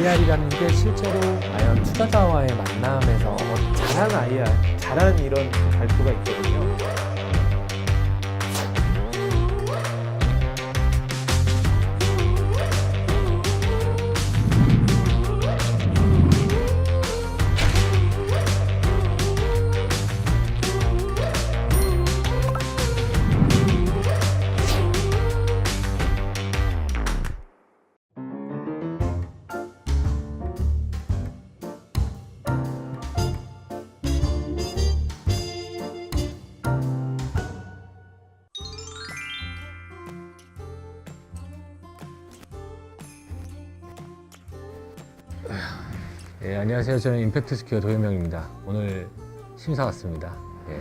IR이라는 게 실제로 과연 투자자와의 만남에서 잘한 IR, 잘한 이런 발표가 있거든요. 예, 안녕하세요. 저는 임팩트 스퀘어 도현명입니다. 오늘 심사 왔습니다. 예.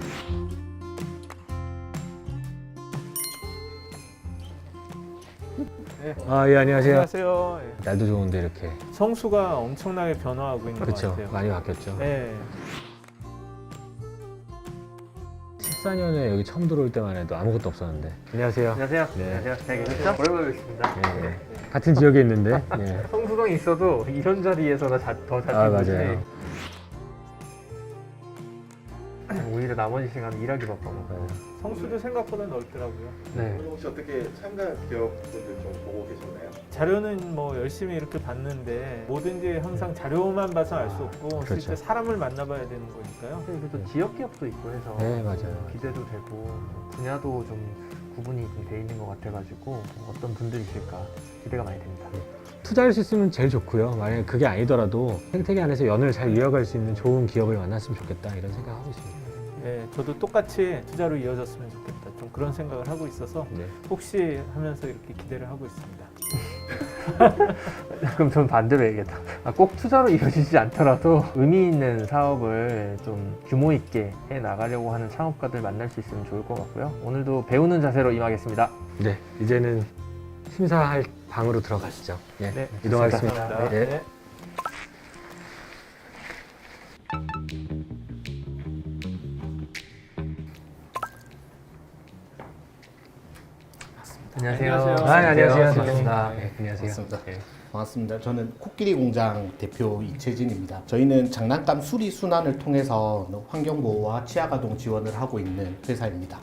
네. 예, 안녕하세요. 안녕하세요. 예. 날도 좋은데 이렇게. 성수가 엄청나게 변화하고 있는 것 그렇죠. 같아요. 많이 바뀌었죠. 네. 14년에 여기 처음 들어올 때만 해도 아무것도 없었는데. 안녕하세요. 안녕하세요. 네. 안녕하세요. 잘 계셨죠? 오랜만에 뵙습니다. 예, 같은 지역에 있는데. 예. 성수동에 있어도 이런 자리에서나 더 자주 보지. 맞아요. 오히려 나머지 시간 일하기 바빠요. 성수도 생각보다 넓더라고요. 네. 오늘 혹시 어떻게 참가 기업분들 좀 보고 계셨나요? 자료는 뭐 열심히 이렇게 봤는데 뭐든지 항상 자료만 봐서 알 수 없고 그렇죠. 실제 사람을 만나봐야 되는 거니까요. 그리고 지역 기업도 있고 해서 네, 맞아요. 기대도 되고 분야도 좀 구분이 좀 돼 있는 것 같아가지고 어떤 분들이실까 기대가 많이 됩니다. 투자할 수 있으면 제일 좋고요. 만약에 그게 아니더라도 생태계 안에서 연을 잘 이어갈 수 있는 좋은 기업을 만났으면 좋겠다 이런 생각하고 있습니다. 네, 저도 똑같이 투자로 이어졌으면 좋겠다. 좀 그런 생각을 하고 있어서 네. 혹시 하면서 이렇게 기대를 하고 있습니다. 그럼 전 반대로 얘기했다. 꼭 투자로 이루어지지 않더라도 의미 있는 사업을 좀 규모 있게 해 나가려고 하는 창업가들 만날 수 있으면 좋을 것 같고요. 오늘도 배우는 자세로 임하겠습니다. 네, 이제는 심사할 방으로 들어가시죠. 예, 네, 이동하겠습니다. 감사합니다. 네. 네. 안녕하세요. 안녕하세요. 안녕하세요. 반갑습니다. 네, 안녕하세요. 반갑습니다. 네. 반갑습니다. 저는 코끼리 공장 대표 이채진입니다. 저희는 장난감 수리 순환을 통해서 환경보호와 치아가동 지원을 하고 있는 회사입니다.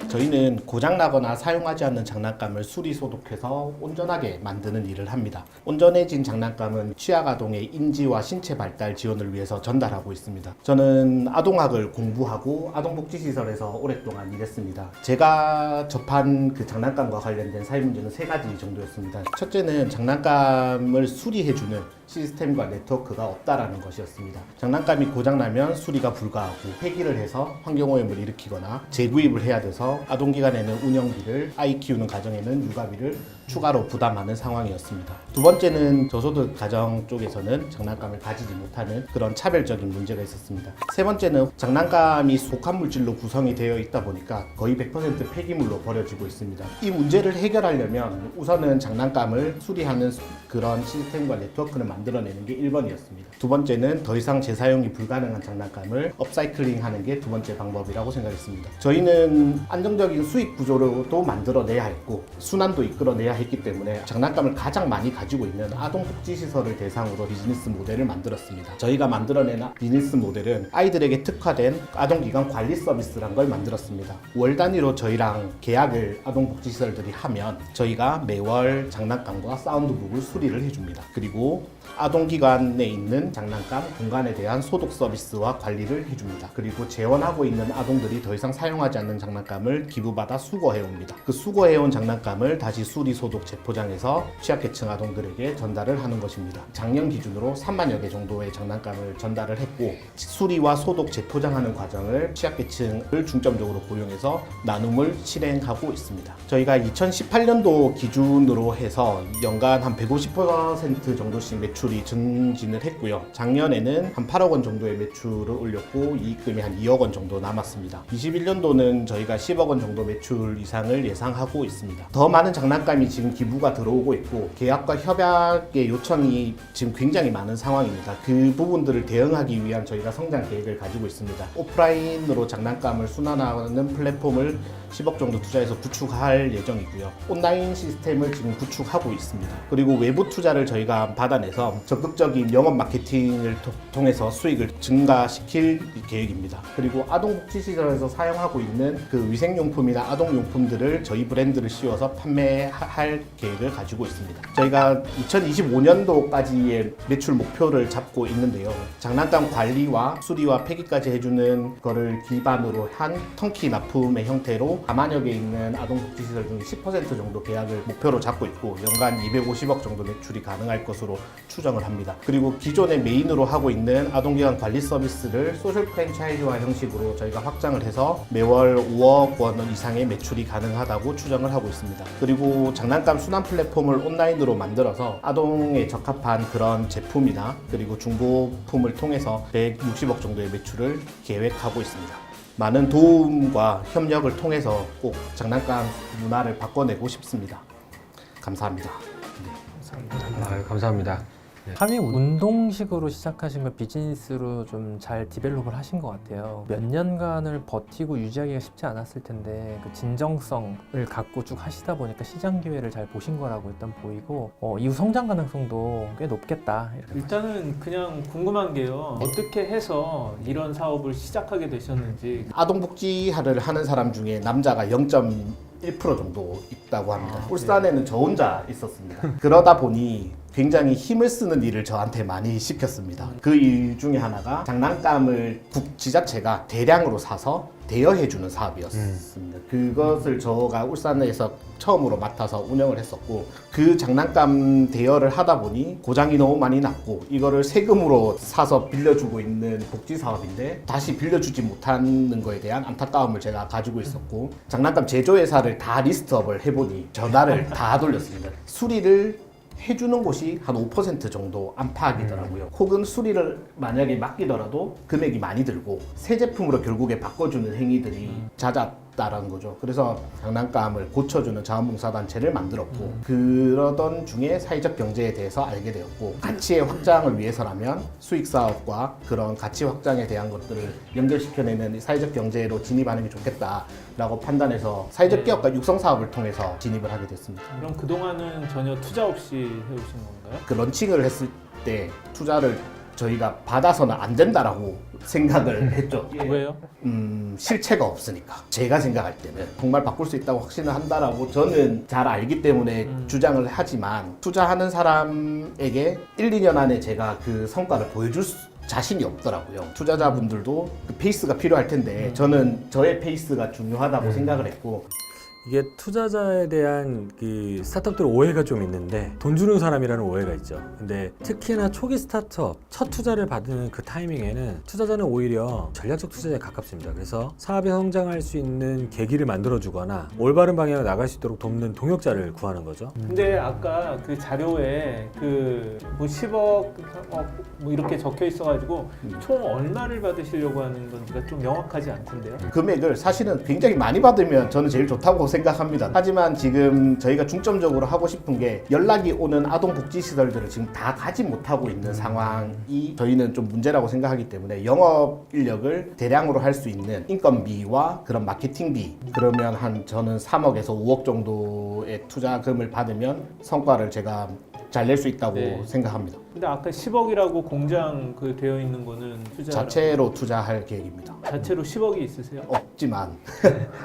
저희는 고장나거나 사용하지 않는 장난감을 수리 소독해서 온전하게 만드는 일을 합니다. 온전해진 장난감은 치아가동의 인지와 신체 발달 지원을 위해서 전달하고 있습니다. 저는 아동학을 공부하고 아동복지시설에서 오랫동안 일했습니다. 제가 접한 그 장난감과 관련된 사회 문제는 3가지 정도였습니다. 첫째는 장난감을 수리해주는 시스템과 네트워크가 없다라는 것이었습니다. 장난감이 고장나면 수리가 불가하고 폐기를 해서 환경오염을 일으키거나 재구입을 해야 돼서 아동기관에는 운영비를, 아이 키우는 가정에는 육아비를 추가로 부담하는 상황이었습니다. 두 번째는 저소득 가정 쪽에서는 장난감을 가지지 못하는 그런 차별적인 문제가 있었습니다. 세 번째는 장난감이 독합물질로 구성이 되어 있다 보니까 거의 100% 폐기물로 버려지고 있습니다. 이 문제를 해결하려면 우선은 장난감을 수리하는 그런 시스템과 네트워크를 만들어내는 게 1번이었습니다. 두 번째는 더 이상 재사용이 불가능한 장난감을 업사이클링 하는 게 두 번째 방법이라고 생각했습니다. 저희는 안정적인 수익 구조로도 만들어내야 했고 순환도 이끌어내야 했기 때문에 장난감을 가장 많이 가지고 있는 아동복지시설을 대상으로 비즈니스 모델을 만들었습니다. 저희가 만들어낸 비즈니스 모델은 아이들에게 특화된 아동기관 관리 서비스란 걸 만들었습니다. 월 단위로 저희랑 계약을 아동복지시설들이 하면 저희가 매월 장난감과 사운드북을 수리를 해줍니다. 그리고 아동기관에 있는 장난감 공간에 대한 소독 서비스와 관리를 해줍니다. 그리고 재원하고 있는 아동들이 더 이상 사용하지 않는 장난감을 기부받아 수거해옵니다. 그 수거해온 장난감을 다시 수리, 소독, 재포장해서 취약계층 아동들에게 전달을 하는 것입니다. 작년 기준으로 3만여 개 정도의 장난감을 전달을 했고 수리와 소독, 재포장하는 과정을 취약계층을 중점적으로 고용해서 나눔을 실행하고 있습니다. 저희가 2018년도 기준으로 해서 연간 한 150% 정도씩 매출이 증진을 했고요. 작년에는 한 8억 원 정도의 매출을 올렸고 이익금이 한 2억 원 정도 남았습니다. 21년도는 저희가 10억 10억 원 정도 매출 이상을 예상하고 있습니다. 더 많은 장난감이 지금 기부가 들어오고 있고 계약과 협약의 요청이 지금 굉장히 많은 상황입니다. 그 부분들을 대응하기 위한 저희가 성장 계획을 가지고 있습니다. 오프라인으로 장난감을 순환하는 플랫폼을 10억 정도 투자해서 구축할 예정이고요. 온라인 시스템을 지금 구축하고 있습니다. 그리고 외부 투자를 저희가 받아내서 적극적인 영업 마케팅을 통해서 수익을 증가시킬 계획입니다. 그리고 아동복지시설에서 사용하고 있는 그 위생용품이나 아동용품들을 저희 브랜드를 씌워서 판매할 계획을 가지고 있습니다. 저희가 2025년도까지의 매출 목표를 잡고 있는데요. 장난감 관리와 수리와 폐기까지 해주는 거를 기반으로 한 턴키 납품의 형태로 4만여 개 있는 아동복지시설 중 10% 정도 계약을 목표로 잡고 있고 연간 250억 정도 매출이 가능할 것으로 추정을 합니다. 그리고 기존에 메인으로 하고 있는 아동기관 관리 서비스를 소셜 프랜차이즈화 형식으로 저희가 확장을 해서 매월 5억 원 이상의 매출이 가능하다고 추정을 하고 있습니다. 그리고 장난감 순환 플랫폼을 온라인으로 만들어서 아동에 적합한 그런 제품이나 그리고 중고품을 통해서 160억 정도의 매출을 계획하고 있습니다. 많은 도움과 협력을 통해서 꼭 장난감 문화를 바꿔내고 싶습니다. 감사합니다. 감사합니다. 함이 운동식으로 시작하신 걸 비즈니스로 좀 잘 디벨롭을 하신 것 같아요. 몇 년간을 버티고 유지하기가 쉽지 않았을 텐데 그 진정성을 갖고 쭉 하시다 보니까 시장 기회를 잘 보신 거라고 일단 보이고 이후 성장 가능성도 꽤 높겠다. 일단은 그냥 궁금한 게요. 어떻게 해서 이런 사업을 시작하게 되셨는지. 아동복지를 하는 사람 중에 남자가 0.1% 정도 있다고 합니다. 울산에는 저 혼자 있었습니다. 그러다 보니 굉장히 힘을 쓰는 일을 저한테 많이 시켰습니다. 그 일 중에 하나가 장난감을 지자체가 대량으로 사서 대여해주는 사업이었습니다. 그것을 저가 울산에서 처음으로 맡아서 운영을 했었고 그 장난감 대여를 하다 보니 고장이 너무 많이 났고 이거를 세금으로 사서 빌려주고 있는 복지 사업인데 다시 빌려주지 못하는 거에 대한 안타까움을 제가 가지고 있었고 장난감 제조회사를 다 리스트업을 해보니 전화를 다 돌렸습니다. 수리를 해주는 곳이 한 5% 정도 안팎이더라고요. 혹은 수리를 만약에 맡기더라도 금액이 많이 들고 새 제품으로 결국에 바꿔주는 행위들이 잦았다라는 거죠. 그래서 장난감을 고쳐주는 자원봉사단체를 만들었고 그러던 중에 사회적 경제에 대해서 알게 되었고 가치의 확장을 위해서라면 수익 사업과 그런 가치 확장에 대한 것들을 연결시켜내는 사회적 경제로 진입하는 게 좋겠다라고 판단해서 사회적 기업과 육성 사업을 통해서 진입을 하게 됐습니다. 그럼 그동안은 전혀 투자 없이 해오신 건가요? 그 런칭을 했을 때 투자를 저희가 받아서는 안 된다라고 생각을 했죠. 왜요? 실체가 없으니까. 제가 생각할 때는 정말 바꿀 수 있다고 확신을 한다라고 저는 잘 알기 때문에 주장을 하지만 투자하는 사람에게 1, 2년 안에 제가 그 성과를 보여줄 자신이 없더라고요. 투자자분들도 그 페이스가 필요할 텐데 저는 저의 페이스가 중요하다고 생각을 했고 이게 투자자에 대한 그 스타트업들 오해가 좀 있는데 돈 주는 사람이라는 오해가 있죠. 근데 특히나 초기 스타트업 첫 투자를 받는 그 타이밍에는 투자자는 오히려 전략적 투자자에 가깝습니다. 그래서 사업이 성장할 수 있는 계기를 만들어주거나 올바른 방향으로 나갈 수 있도록 돕는 동역자를 구하는 거죠. 근데 아까 그 자료에 그 뭐 10억 뭐 이렇게 적혀 있어가지고 총 얼마를 받으시려고 하는 건지가 좀 명확하지 않던데요. 금액을 사실은 굉장히 많이 받으면 저는 제일 좋다고 생각합니다. 하지만 지금 저희가 중점적으로 하고 싶은 게 연락이 오는 아동복지시설들을 지금 다 가지 못하고 있는 상황이 저희는 좀 문제라고 생각하기 때문에 영업 인력을 대량으로 할 수 있는 인건비와 그런 마케팅비 그러면 저는 3억에서 5억 정도의 투자금을 받으면 성과를 제가 잘 낼 수 있다고 생각합니다. 근데 아까 10억이라고 공장 그 되어 있는 거는 자체로 투자할 계획입니다. 자체로 10억이 있으세요? 없지만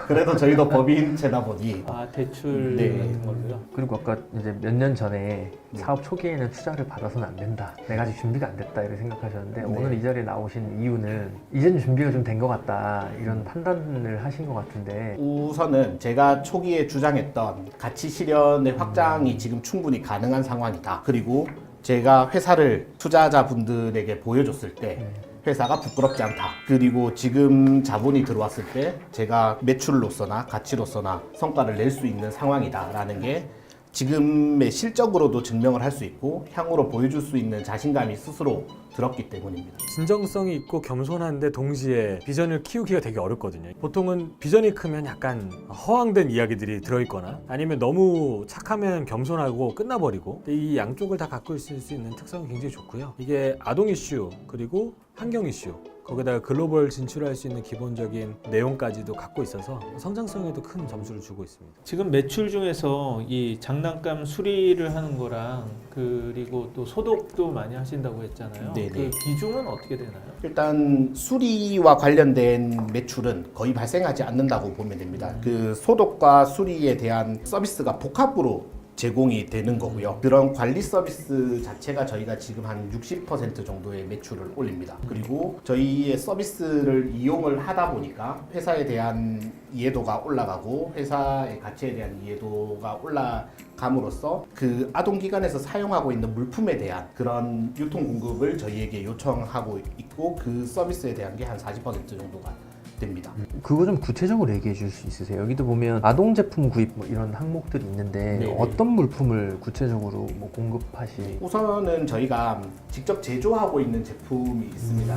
그래도 저희도 법인체다 보니 대출 네. 같은 걸로요? 그리고 아까 이제 몇 년 전에 사업 초기에는 투자를 받아서는 안 된다. 내가 아직 준비가 안 됐다 이렇게 생각하셨는데 오늘 이 자리에 나오신 이유는 이제는 준비가 좀 된 것 같다 이런 판단을 하신 것 같은데 우선은 제가 초기에 주장했던 가치 실현의 확장이 지금 충분히 가능한 상황이다. 그리고 제가 회사를 투자자분들에게 보여줬을 때 회사가 부끄럽지 않다. 그리고 지금 자본이 들어왔을 때 제가 매출로서나 가치로서나 성과를 낼 수 있는 상황이다라는 게 지금의 실적으로도 증명을 할 수 있고 향후로 보여줄 수 있는 자신감이 스스로 들었기 때문입니다. 진정성이 있고 겸손한데 동시에 비전을 키우기가 되게 어렵거든요. 보통은 비전이 크면 약간 허황된 이야기들이 들어있거나 아니면 너무 착하면 겸손하고 끝나버리고, 이 양쪽을 다 갖고 있을 수 있는 특성이 굉장히 좋고요. 이게 아동 이슈 그리고 환경 이슈, 거기다가 글로벌 진출할 수 있는 기본적인 내용까지도 갖고 있어서 성장성에도 큰 점수를 주고 있습니다. 지금 매출 중에서 이 장난감 수리를 하는 거랑 그리고 또 소독도 많이 하신다고 했잖아요. 네네. 그 비중은 어떻게 되나요? 일단 수리와 관련된 매출은 거의 발생하지 않는다고 보면 됩니다. 그 소독과 수리에 대한 서비스가 복합으로 제공이 되는 거고요. 그런 관리 서비스 자체가 저희가 지금 한 60% 정도의 매출을 올립니다. 그리고 저희의 서비스를 이용을 하다 보니까 회사에 대한 이해도가 올라가고 회사의 가치에 대한 이해도가 올라감으로써 그 아동기관에서 사용하고 있는 물품에 대한 그런 유통 공급을 저희에게 요청하고 있고, 그 서비스에 대한 게 한 40% 정도가 됩니다. 그거 좀 구체적으로 얘기해 줄 수 있으세요? 여기도 보면 아동 제품 구입 뭐 이런 항목들이 있는데 네네. 어떤 물품을 구체적으로 뭐 공급하시? 우선은 저희가 직접 제조하고 있는 제품이 있습니다.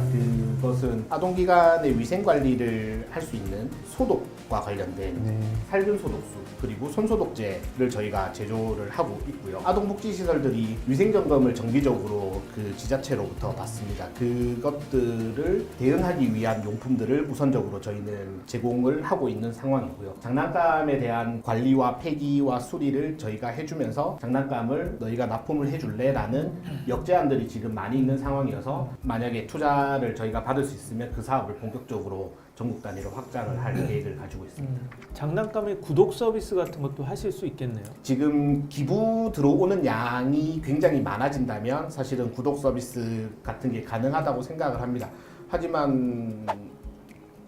그것은 아동기관의 위생관리를 할 수 있는 소독과 관련된 살균 소독수 그리고 손소독제를 저희가 제조를 하고 있고요. 아동복지시설들이 위생점검을 정기적으로 그 지자체로부터 받습니다. 그것들을 대응하기 위한 용품들을 우선적으로 저희는 제공을 하고 있는 상황이고요. 장난감에 대한 관리와 폐기와 수리를 저희가 해주면서 장난감을 너희가 납품을 해줄래? 라는 역제안들이 지금 많이 있는 상황이어서 만약에 투자를 저희가 받을 수 있으면 그 사업을 본격적으로 전국 단위로 확장을 할 계획을 가지고 있습니다. 장난감의 구독 서비스 같은 것도 하실 수 있겠네요. 지금 기부 들어오는 양이 굉장히 많아진다면 사실은 구독 서비스 같은 게 가능하다고 생각을 합니다. 하지만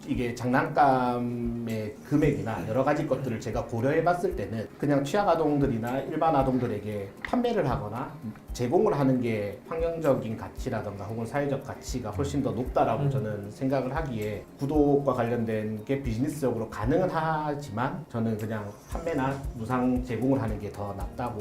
이게 장난감의 금액이나 여러 가지 것들을 제가 고려해 봤을 때는 그냥 취약 아동들이나 일반 아동들에게 판매를 하거나 제공을 하는 게 환경적인 가치라던가 혹은 사회적 가치가 훨씬 더 높다라고 저는 생각을 하기에 구독과 관련된 게 비즈니스적으로 가능은 하지만 저는 그냥 판매나 무상 제공을 하는 게 더 낫다고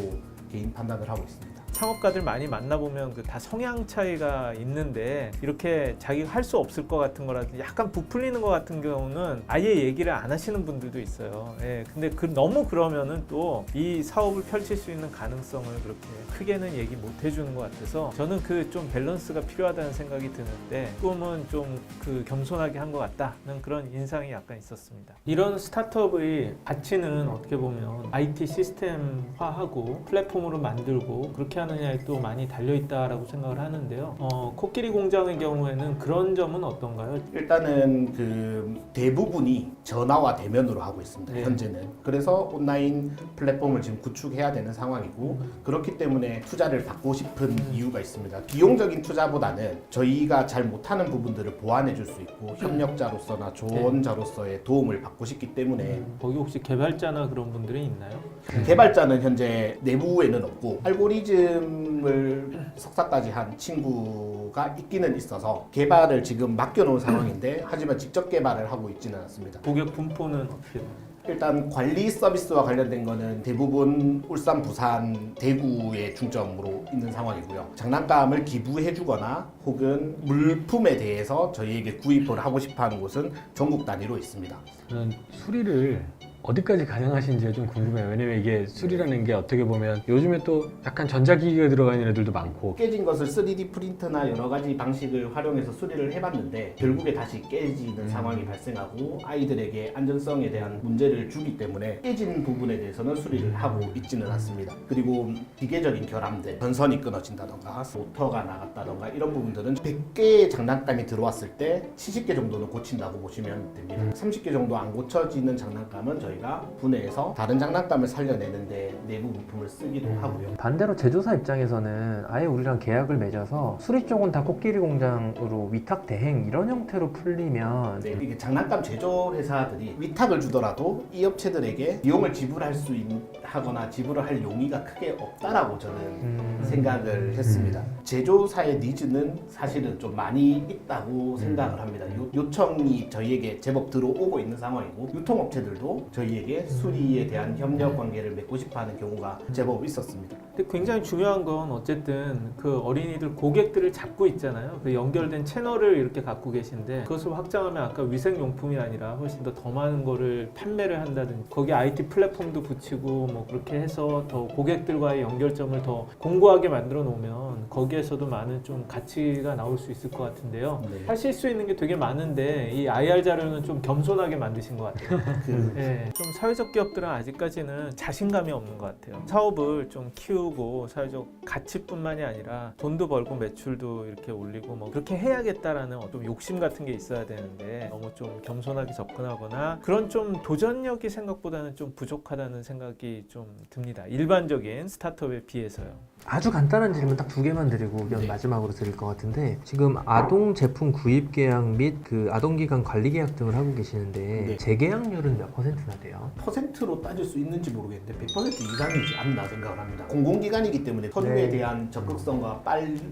개인 판단을 하고 있습니다. 창업가들 많이 만나보면 그 다 성향 차이가 있는데 이렇게 자기가 할 수 없을 것 같은 거라든지 약간 부풀리는 것 같은 경우는 아예 얘기를 안 하시는 분들도 있어요. 예, 근데 너무 그러면은 또 이 사업을 펼칠 수 있는 가능성을 그렇게 크게는 얘기 못 해주는 것 같아서 저는 그 좀 밸런스가 필요하다는 생각이 드는데 조금은 좀 그 겸손하게 한 것 같다는 그런 인상이 약간 있었습니다. 이런 스타트업의 가치는 어떻게 보면 IT 시스템화하고 플랫폼으로 만들고 그렇게 하느냐에 또 많이 달려있다라고 생각을 하는데요. 코끼리 공장의 경우에는 그런 점은 어떤가요? 일단은 그 대부분이 전화와 대면으로 하고 있습니다. 네. 현재는. 그래서 온라인 플랫폼을 지금 구축해야 되는 상황이고 그렇기 때문에 투자를 받고 싶은 이유가 있습니다. 비용적인 투자보다는 저희가 잘 못하는 부분들을 보완해 줄 수 있고 협력자로서나 조언자로서의 도움을 받고 싶기 때문에 거기 혹시 개발자나 그런 분들이 있나요? 개발자는 현재 내부에는 없고 알고리즘을 석사까지 한 친구가 있기는 있어서 개발을 지금 맡겨놓은 상황인데 하지만 직접 개발을 하고 있지는 않습니다. 고객 분포는 어떻게 되나요? 일단 관리 서비스와 관련된 거는 대부분 울산, 부산, 대구에 중점으로 있는 상황이고요. 장난감을 기부해주거나 혹은 물품에 대해서 저희에게 구입을 하고 싶어하는 곳은 전국 단위로 있습니다. 저는 수리를 어디까지 가능하신지가 좀 궁금해요. 왜냐면 이게 수리라는 게 어떻게 보면 요즘에 또 약간 전자기기가 들어가 있는 애들도 많고 깨진 것을 3D 프린터나 여러 가지 방식을 활용해서 수리를 해봤는데 결국에 다시 깨지는 상황이 발생하고 아이들에게 안전성에 대한 문제를 주기 때문에 깨진 부분에 대해서는 수리를 하고 있지는 않습니다. 그리고 기계적인 결함들, 전선이 끊어진다던가 모터가 나갔다던가 이런 부분들은 100개의 장난감이 들어왔을 때 70개 정도는 고친다고 보시면 됩니다. 30개 정도 안 고쳐지는 장난감은 저희가 분해해서 다른 장난감을 살려내는데 내부 부품을 쓰기도 하고요. 반대로 제조사 입장에서는 아예 우리랑 계약을 맺어서 수리 쪽은 다 코끼리 공장으로 위탁 대행 이런 형태로 풀리면 네, 이게 장난감 제조 회사들이 위탁을 주더라도 이 업체들에게 비용을 지불할 수 하거나 지불을 할 용의가 크게 없다라고 저는 생각을 했습니다. 제조사의 니즈는 사실은 좀 많이 있다고 생각을 합니다. 요청이 저희에게 제법 들어오고 있는 상황이고 유통업체들도 저희에게 수리에 대한 협력 관계를 맺고 싶어하는 경우가 제법 있었습니다. 근데 굉장히 중요한 건 어쨌든 그 어린이들 고객들을 잡고 있잖아요. 그 연결된 채널을 이렇게 갖고 계신데 그것을 확장하면 아까 위생용품이 아니라 훨씬 더 많은 거를 판매를 한다든지 거기 IT 플랫폼도 붙이고 뭐 그렇게 해서 더 고객들과의 연결점을 더 공고하게 만들어 놓으면 거기에서도 많은 좀 가치가 나올 수 있을 것 같은데요. 네. 하실 수 있는 게 되게 많은데 이 IR 자료는 좀 겸손하게 만드신 것 같아요. 네, 좀 사회적 기업들은 아직까지는 자신감이 없는 것 같아요. 사업을 좀 키우고 사회적 가치뿐만이 아니라 돈도 벌고 매출도 이렇게 올리고 뭐 그렇게 해야겠다라는 어떤 욕심 같은 게 있어야 되는데 너무 좀 겸손하게 접근하거나 그런 좀 도전력이 생각보다는 좀 부족하다는 생각이 좀 듭니다. 일반적인 스타트업에 비해서요. 아주 간단한 질문 딱 2개만 드리고 의견 마지막으로 드릴 것 같은데 지금 아동 제품 구입 계약 및 그 아동 기관 관리 계약 등을 하고 계시는데 네. 재계약률은 몇 %나 돼요? 퍼센트로 따질 수 있는지 모르겠는데 100% 이상이지 않나 생각을 합니다. 공공기관이기 때문에 서류에 네. 대한 적극성과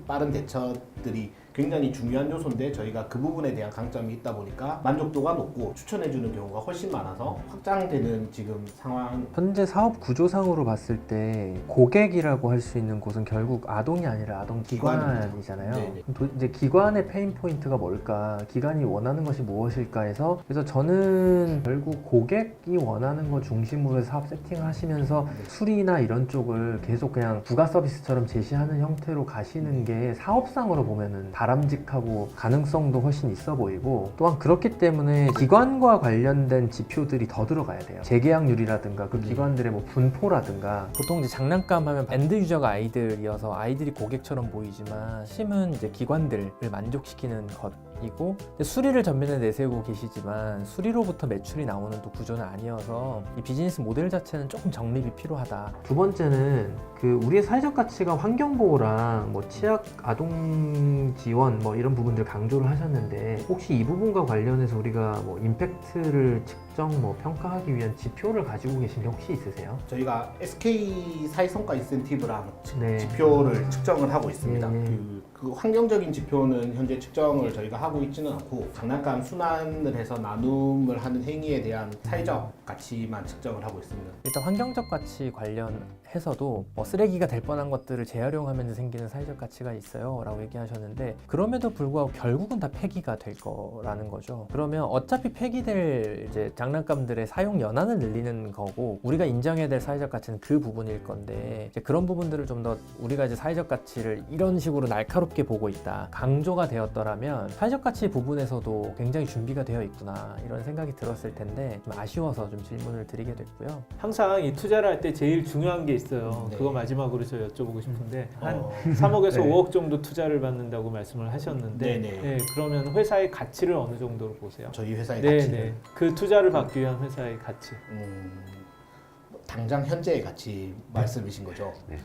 빠른 대처들이 굉장히 중요한 요소인데 저희가 그 부분에 대한 강점이 있다 보니까 만족도가 높고 추천해주는 경우가 훨씬 많아서 확장되는 지금 상황. 현재 사업 구조상으로 봤을 때 고객이라고 할 수 있는 곳은 결국 아동이 아니라 아동 기관이잖아요. 네네. 이제 기관의 페인 포인트가 뭘까? 기관이 원하는 것이 무엇일까 해서 그래서 저는 결국 고객이 원하는 것 중심으로 해서 사업 세팅하시면서 수리나 이런 쪽을 계속 그냥 부가 서비스처럼 제시하는 형태로 가시는 게 사업상으로 보면은 바람직하고 가능성도 훨씬 있어 보이고 또한 그렇기 때문에 기관과 관련된 지표들이 더 들어가야 돼요. 재계약률이라든가 그 기관들의 뭐 분포라든가 보통 이제 장난감 하면 엔드 유저가 아이들이어서 아이들이 고객처럼 보이지만 심은 이제 기관들을 만족시키는 것이고 근데 수리를 전면에 내세우고 계시지만 수리로부터 매출이 나오는 또 구조는 아니어서 이 비즈니스 모델 자체는 조금 정립이 필요하다. 두 번째는 그 우리의 사회적 가치가 환경보호랑 뭐 취약 아동 지원 뭐 이런 부분들 강조를 하셨는데 혹시 이 부분과 관련해서 우리가 뭐 임팩트를 측정 뭐 평가하기 위한 지표를 가지고 계신 게 혹시 있으세요? 저희가 SK 사회성과 인센티브랑 네. 지표를 측정을 하고 있습니다. 네. 그 환경적인 지표는 현재 측정을 저희가 하고 있지는 않고 장난감 순환을 해서 나눔을 하는 행위에 대한 사회적 가치만 측정을 하고 있습니다. 일단 환경적 가치 관련해서도 뭐 쓰레기가 될 뻔한 것들을 재활용하면서 생기는 사회적 가치가 있어요 라고 얘기하셨는데 그럼에도 불구하고 결국은 다 폐기가 될 거라는 거죠. 그러면 어차피 폐기될 이제 장난감들의 사용 연한을 늘리는 거고 우리가 인정해야 될 사회적 가치는 그 부분일 건데 이제 그런 부분들을 좀 더 우리가 이제 사회적 가치를 이런 식으로 날카롭게 보고 있다 강조가 되었더라면 사회적 가치 부분에서도 굉장히 준비가 되어 있구나 이런 생각이 들었을 텐데 좀 아쉬워서 좀 질문을 드리게 됐고요. 항상 이 투자를 할 때 제일 중요한 게 있어요. 네. 그거 마지막으로 저 여쭤보고 싶은데 한 3억에서 네. 5억 정도 투자를 받는다고 말씀을 하셨는데 네네. 네, 그러면 회사의 가치를 어느 정도로 보세요? 저희 회사의 네, 가치는 네. 그 투자를 받기 위한 회사의 가치. 당장 현재의 가치 말씀이신 거죠? 네.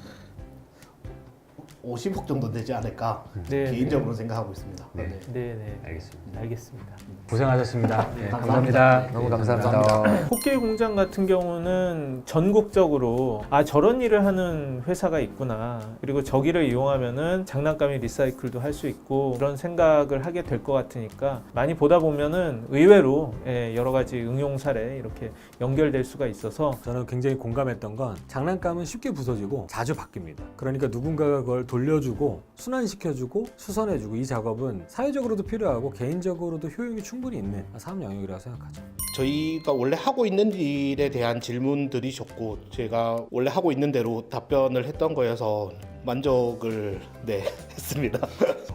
50억 정도 되지 않을까 네, 개인적으로 생각하고 있습니다. 네. 네. 네, 네. 알겠습니다. 알겠습니다. 고생하셨습니다. 네, 감사합니다. 감사합니다. 너무 감사합니다. 코끼리 공장 같은 경우는 전국적으로 저런 일을 하는 회사가 있구나. 그리고 저기를 이용하면은 장난감이 리사이클도 할 수 있고 그런 생각을 하게 될 것 같으니까 많이 보다 보면은 의외로 여러 가지 응용 사례 이렇게 연결될 수가 있어서 저는 굉장히 공감했던 건 장난감은 쉽게 부서지고 자주 바뀝니다. 그러니까 누군가가 그걸 돌려주고 순환시켜주고 수선해주고 이 작업은 사회적으로도 필요하고 개인적으로도 효용이 충분히 있는 사업 영역이라고 생각하죠. 저희가 원래 하고 있는 일에 대한 질문들이셨고 제가 원래 하고 있는 대로 답변을 했던 거여서 만족을 했습니다.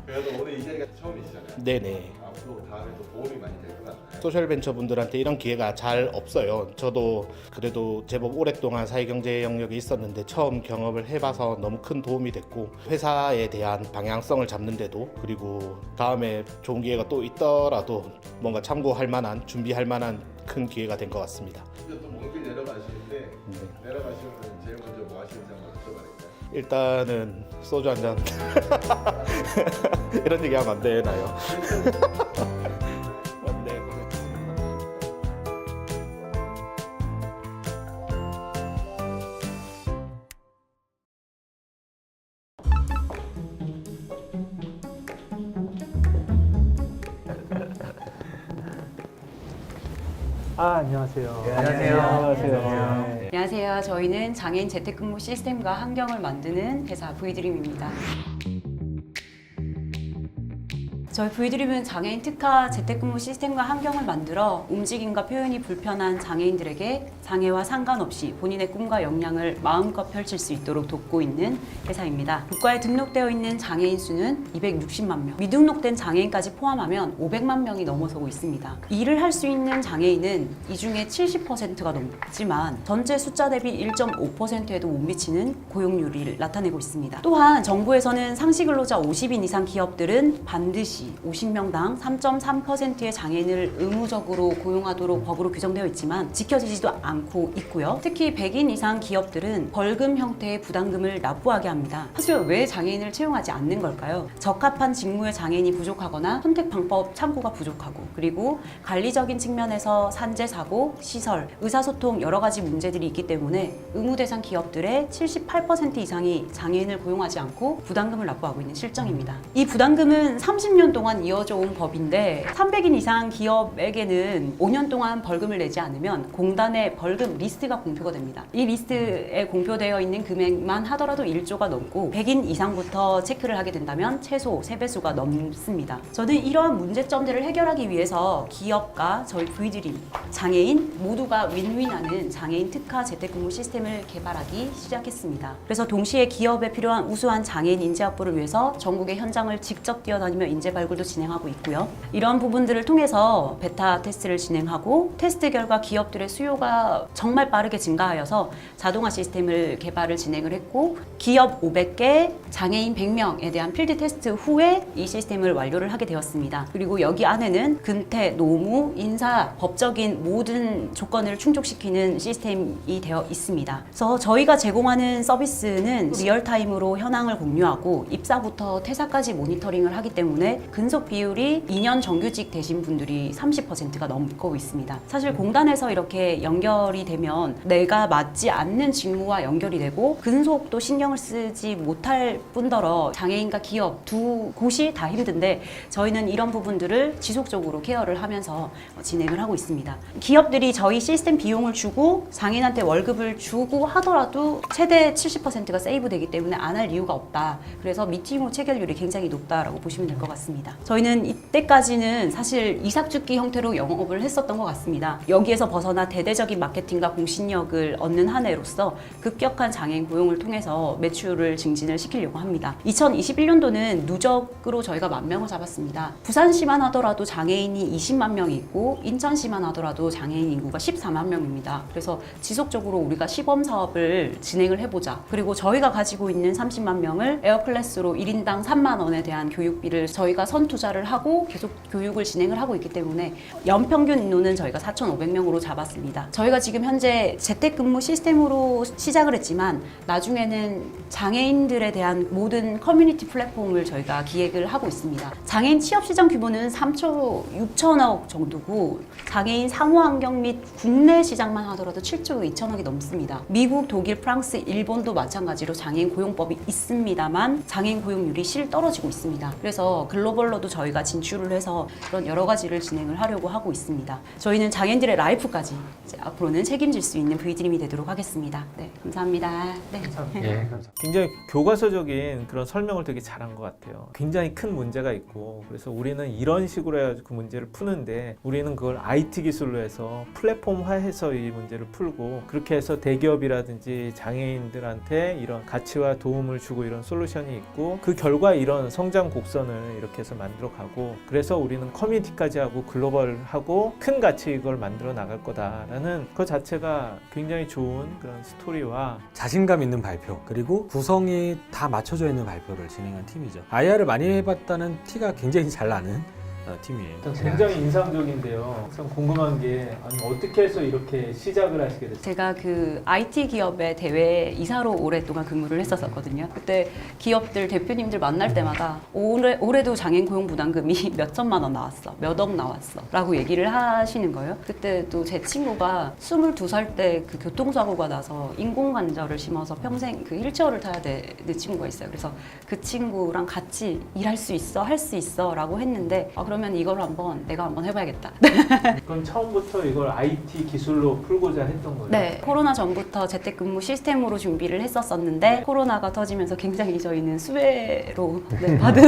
그래도 오늘 이 자리가 처음이시잖아요. 네네. 앞으로 다음에 또 도움이 많이 될 것 같아요. 소셜벤처 분들한테 이런 기회가 잘 없어요. 저도 그래도 제법 오랫동안 사회경제 영역에 있었는데 처음 경험을 해봐서 너무 큰 도움이 됐고 회사에 대한 방향성을 잡는데도 그리고 다음에 좋은 기회가 또 있더라도 뭔가 참고할 만한 준비할 만한 큰 기회가 된 것 같습니다. 이제 또 먼 길 내려가시는데 내려가시면 제일 먼저 뭐 하시는지 한번 여쭤봐야 될까요? 일단은 소주 한 잔. 이런 얘기하면 안 되나요? 네. 안녕하세요. 안녕하세요. 안녕하세요. 저희는 장애인 재택근무 시스템과 환경을 만드는 회사 V드림입니다. 저희 V드림은 장애인 특화 재택근무 시스템과 환경을 만들어 움직임과 표현이 불편한 장애인들에게 장애와 상관없이 본인의 꿈과 역량을 마음껏 펼칠 수 있도록 돕고 있는 회사입니다. 국가에 등록되어 있는 장애인 수는 260만 명, 미등록된 장애인까지 포함하면 500만 명이 넘어서고 있습니다. 일을 할 수 있는 장애인은 이 중에 70%가 넘지만 전체 숫자 대비 1.5%에도 못 미치는 고용률을 나타내고 있습니다. 또한 정부에서는 상시근로자 50인 이상 기업들은 반드시 50명당 3.3%의 장애인을 의무적으로 고용하도록 법으로 규정되어 있지만 지켜지지도 않고 있고요. 특히 100인 이상 기업들은 벌금 형태의 부담금을 납부하게 합니다. 하지만 왜 장애인을 채용하지 않는 걸까요? 적합한 직무에 장애인이 부족하거나 선택 방법 창구가 부족하고, 그리고 관리적인 측면에서 산재 사고, 시설, 의사소통 여러 가지 문제들이 있기 때문에 의무 대상 기업들의 78% 이상이 장애인을 고용하지 않고 부담금을 납부하고 있는 실정입니다. 이 부담금은 30년 동안 이어져 온 법인데 300인 이상 기업에게는 5년 동안 벌금을 내지 않으면 공단의 벌금 리스트가 공표가 됩니다. 이 리스트에 공표되어 있는 금액만 하더라도 1조가 넘고 100인 이상부터 체크를 하게 된다면 최소 3배수가 넘습니다. 저는 이러한 문제점들을 해결하기 위해서 기업과 저희 V드림, 장애인 모두가 윈윈하는 장애인 특화 재택근무 시스템을 개발하기 시작했습니다. 그래서 동시에 기업에 필요한 우수한 장애인 인재 확보를 위해서 전국의 현장을 직접 뛰어다니며 인재 발굴도 진행하고 있고요. 이런 부분들을 통해서 베타 테스트를 진행하고 테스트 결과 기업들의 수요가 정말 빠르게 증가하여서 자동화 시스템을 개발을 진행을 했고, 기업 500개, 장애인 100명에 대한 필드 테스트 후에 이 시스템을 완료를 하게 되었습니다. 그리고 여기 안에는 근태, 노무, 인사, 법적인 모든 조건을 충족시키는 시스템이 되어 있습니다. 그래서 저희가 제공하는 서비스는 리얼타임으로 현황을 공유하고 입사부터 퇴사까지 모니터링을 하기 때문에 근속 비율이 2년 정규직 되신 분들이 30%가 넘고 있습니다. 사실 공단에서 이렇게 연결이 되면 내가 맞지 않는 직무와 연결이 되고 근속도 신경을 쓰지 못할 뿐더러 장애인과 기업 두 곳이 다 힘든데 저희는 이런 부분들을 지속적으로 케어를 하면서 진행을 하고 있습니다. 기업들이 저희 시스템 비용을 주고 장애인한테 월급을 주고 하더라도 최대 70%가 세이브 되기 때문에 안 할 이유가 없다. 그래서 미팅 후 체결률이 굉장히 높다라고 보시면 될 것 같습니다. 저희는 이때까지는 사실 이삭죽기 형태로 영업을 했었던 것 같습니다. 여기에서 벗어나 대대적인 마케팅과 공신력을 얻는 한 해로서 급격한 장애인 고용을 통해서 매출을 증진을 시키려고 합니다. 2021년도는 누적으로 저희가 10,000명을 잡았습니다. 부산시만 하더라도 장애인이 20만 명이 있고 인천시만 하더라도 장애인 인구가 14만 명입니다. 그래서 지속적으로 우리가 시범 사업을 진행을 해보자. 그리고 저희가 가지고 있는 30만 명을 에어클래스로 1인당 3만 원에 대한 교육비를 저희가 선투자를 하고 계속 교육을 진행을 하고 있기 때문에 연평균 인원은 저희가 4,500명으로 잡았습니다. 저희가 지금 현재 재택근무 시스템으로 시작을 했지만 나중에는 장애인들에 대한 모든 커뮤니티 플랫폼을 저희가 기획을 하고 있습니다. 장애인 취업 시장 규모는 3조 6천억 정도고 장애인 사무 환경 및 국내 시장만 하더라도 7조 2천억이 넘습니다. 미국, 독일, 프랑스, 일본도 마찬가지로 장애인 고용법이 있습니다만 장애인 고용률이 실 떨어지고 있습니다. 그래서 글로벌로도 저희가 진출을 해서 그런 여러 가지를 진행을 하려고 하고 있습니다. 저희는 장애인들의 라이프까지 이제 앞으로는 책임질 수 있는 V드림이 되도록 하겠습니다. 네, 감사합니다. 네. 예, 감사합니다. 굉장히 교과서적인 그런 설명을 되게 잘한 것 같아요. 굉장히 큰 문제가 있고 그래서 우리는 이런 식으로 해가지고 그 문제를 푸는데 우리는 그걸 IT 기술로 해서 플랫폼화해서 이 문제를 풀고 그렇게 해서 대기업이라든지 장애인들한테 이런 가치와 도움을 주고 이런 솔루션이 있고 그 결과 이런 성장 곡선을 이렇게 해서 만들어 가고 그래서 우리는 커뮤니티까지 하고 글로벌하고 큰 가치 이걸 만들어 나갈 거다라는 그 자체가 굉장히 좋은 그런 스토리와 자신감 있는 발표, 그리고 구성이 다 맞춰져 있는 발표를 진행한 팀이죠. IR을 많이 해봤다는 티가 굉장히 잘 나는 팀이에요. 굉장히 인상적인데요. 항상 궁금한 게 아니, 어떻게 해서 이렇게 시작을 하시게 됐어요? 제가 그 IT 기업의 대회 이사로 오랫동안 근무를 했었거든요. 그때 기업들 대표님들 만날 때마다 올해도 장애인 고용 부담금이 몇 천만 원 나왔어, 몇 억 나왔어 라고 얘기를 하시는 거예요. 그때 또 제 친구가 22살 때 그 교통사고가 나서 인공관절을 심어서 평생 그 휠체어를 타야 되는 친구가 있어요. 그래서 그 친구랑 같이 일할 수 있어, 할 수 있어 라고 했는데 그럼 그러면 이걸 내가 한번 해봐야겠다. 그럼 처음부터 이걸 IT 기술로 풀고자 했던 거예요? 네, 코로나 전부터 재택근무 시스템으로 준비를 했었었는데 코로나가 터지면서 굉장히 저희는 수배로 받은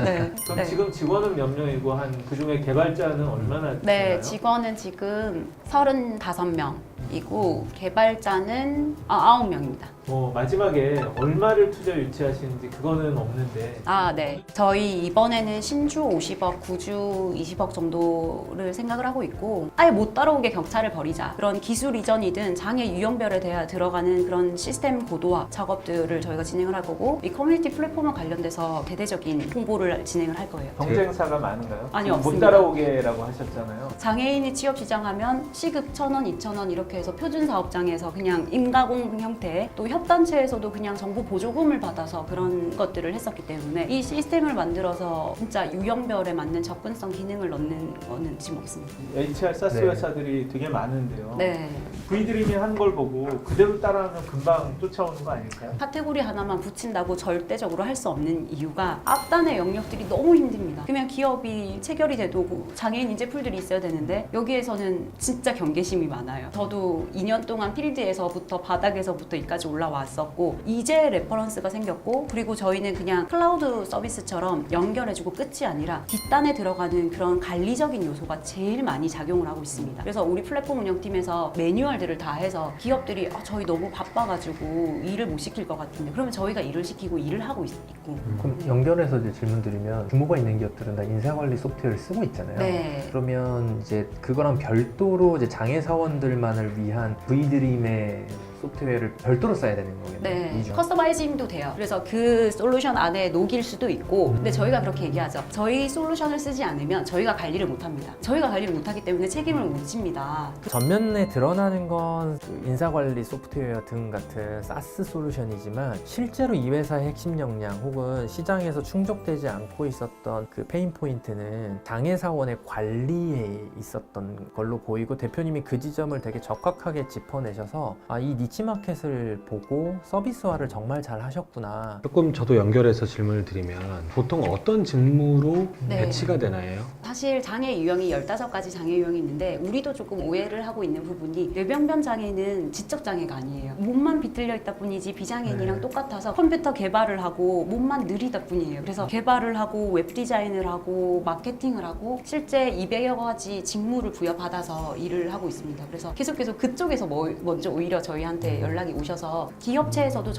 네. 그럼 네. 지금 직원은 몇 명이고 한 그중에 개발자는 얼마나 네, 되나요? 직원은 지금 35명이고 개발자는 9명입니다. 마지막에 얼마를 투자 유치하시는지 그거는 없는데 네. 저희 이번에는 신주 50억, 구주 20억 정도를 생각을 하고 있고 아예 못 따라오게 격차를 벌이자. 그런 기술 이전이든 장애 유형별에 들어가는 그런 시스템 고도화 작업들을 저희가 진행을 할 거고 이 커뮤니티 플랫폼과 관련돼서 대대적인 홍보를 진행을 할 거예요. 경쟁사가 많은가요? 아니요, 못 없습니다. 따라오게라고 하셨잖아요. 장애인이 취업 시장하면 시급 1,000원, 2,000원 이렇게 해서 표준 사업장에서 그냥 임가공 형태 또 협단체에서도 그냥 정부 보조금을 받아서 그런 것들을 했었기 때문에 이 시스템을 만들어서 진짜 유형별에 맞는 접근성 기능을 넣는 거는 지금 없습니다. HR 사스 네. 회사들이 되게 많은데요. 네. V드림이 한 걸 보고 그대로 따라하면 금방 쫓아오는 거 아닐까요? 카테고리 하나만 붙인다고 절대적으로 할 수 없는 이유가 앞단의 영역들이 너무 힘듭니다. 그러면 기업이 체결이 돼도 장애인 인재 풀들이 있어야 되는데 여기에서는 진짜 경계심이 많아요. 저도 2년 동안 필드에서부터 바닥에서부터 여기까지 올라왔었고 이제 레퍼런스가 생겼고 그리고 저희는 그냥 클라우드 서비스처럼 연결해주고 끝이 아니라 뒷단에 들어가는 그런 관리적인 요소가 제일 많이 작용을 하고 있습니다. 그래서 우리 플랫폼 운영팀에서 매뉴얼들을 다 해서 기업들이 저희 너무 바빠가지고 일을 못 시킬 것 같은데 그러면 저희가 일을 시키고 일을 하고 있고 그럼 연결해서 이제 질문 드리면 규모가 있는 기업들은 다 인사관리 소프트웨어를 쓰고 있잖아요. 네. 그러면 이제 그거랑 별도로 이제 장애 사원들만을 위한 V드림의 소프트웨어를 별도로 써야 되는 거겠네요. 네, 이중. 커스터마이징도 돼요. 그래서 그 솔루션 안에 녹일 수도 있고 근데 저희가 그렇게 얘기하죠. 저희 솔루션을 쓰지 않으면 저희가 관리를 못합니다. 저희가 관리를 못하기 때문에 책임을 못 집니다. 전면에 드러나는 건그 인사관리 소프트웨어 등 같은 사스 솔루션이지만 실제로 이 회사의 핵심 역량 혹은 시장에서 충족되지 않고 있었던 그 페인 포인트는 장애 사원의 관리에 있었던 걸로 보이고 대표님이 그 지점을 되게 적확하게 짚어내셔서 이 니치 마켓을 보고 서비스화를 정말 잘 하셨구나. 조금 저도 연결해서 질문을 드리면 보통 어떤 직무로 네. 배치가 되나요? 사실 장애 유형이 15가지 장애 유형이 있는데 우리도 조금 오해를 하고 있는 부분이 뇌병변 장애는 지적 장애가 아니에요. 몸만 비틀려 있다 뿐이지 비장애인이랑 똑같아서 컴퓨터 개발을 하고 몸만 느리다 뿐이에요. 그래서 개발을 하고 웹 디자인을 하고 마케팅을 하고 실제 200여 가지 직무를 부여받아서 일을 하고 있습니다. 그래서 계속해서 그쪽에서 먼저 오히려 저희한테 연락이 오셔서 기업체에서도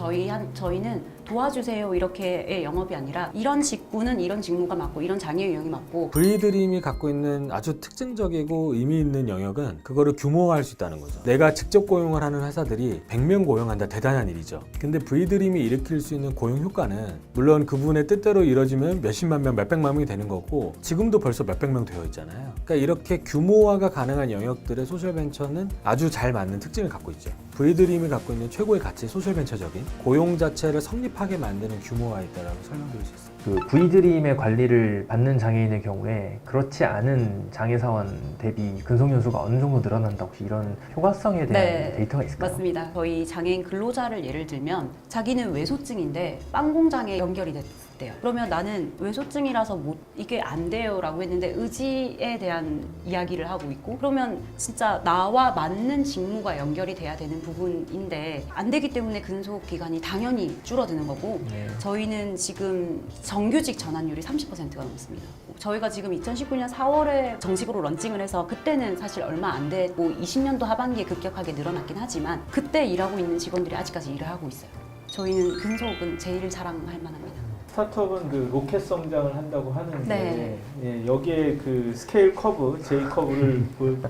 저희는 도와주세요 이렇게의 영업이 아니라 이런 직구는 이런 직무가 맞고 이런 장애 유형이 맞고 V드림이 갖고 있는 아주 특징적이고 의미 있는 영역은 그거를 규모화할 수 있다는 거죠. 내가 직접 고용을 하는 회사들이 100명 고용한다 대단한 일이죠. 근데 V드림이 일으킬 수 있는 고용 효과는 물론 그분의 뜻대로 이뤄지면 몇십만 명, 몇백만 명이 되는 거고 지금도 벌써 몇백 명 되어 있잖아요. 그러니까 이렇게 규모화가 가능한 영역들의 소셜벤처는 아주 잘 맞는 특징을 갖고 있죠. V드림이 갖고 있는 최고의 가치, 소셜벤처적인 고용 자체를 성립하게 만드는 규모가 있다라고 설명드릴 수 있습니다. 그 V드림의 관리를 받는 장애인의 경우에 그렇지 않은 장애 사원 대비 근속연수가 어느 정도 늘어난다 혹시 이런 효과성에 대한 네, 데이터가 있을까요? 맞습니다. 저희 장애인 근로자를 예를 들면 자기는 외소증인데 빵 공장에 연결이 됐대요. 그러면 나는 외소증이라서 이게 안 돼요 라고 했는데 의지에 대한 이야기를 하고 있고 그러면 진짜 나와 맞는 직무가 연결이 돼야 되는 부분인데 안 되기 때문에 근속 기간이 당연히 줄어드는 거고 네. 저희는 지금 정규직 전환율이 30%가 넘습니다. 저희가 지금 2019년 4월에 정식으로 런칭을 해서 그때는 사실 얼마 안 됐고 20년도 하반기에 급격하게 늘어났긴 하지만 그때 일하고 있는 직원들이 아직까지 일을 하고 있어요. 저희는 근속은 제일 자랑할 만합니다. 스타트업은 그 로켓 성장을 한다고 하는데 네. 예, 여기에 그 스케일 커브, J 커브를 보면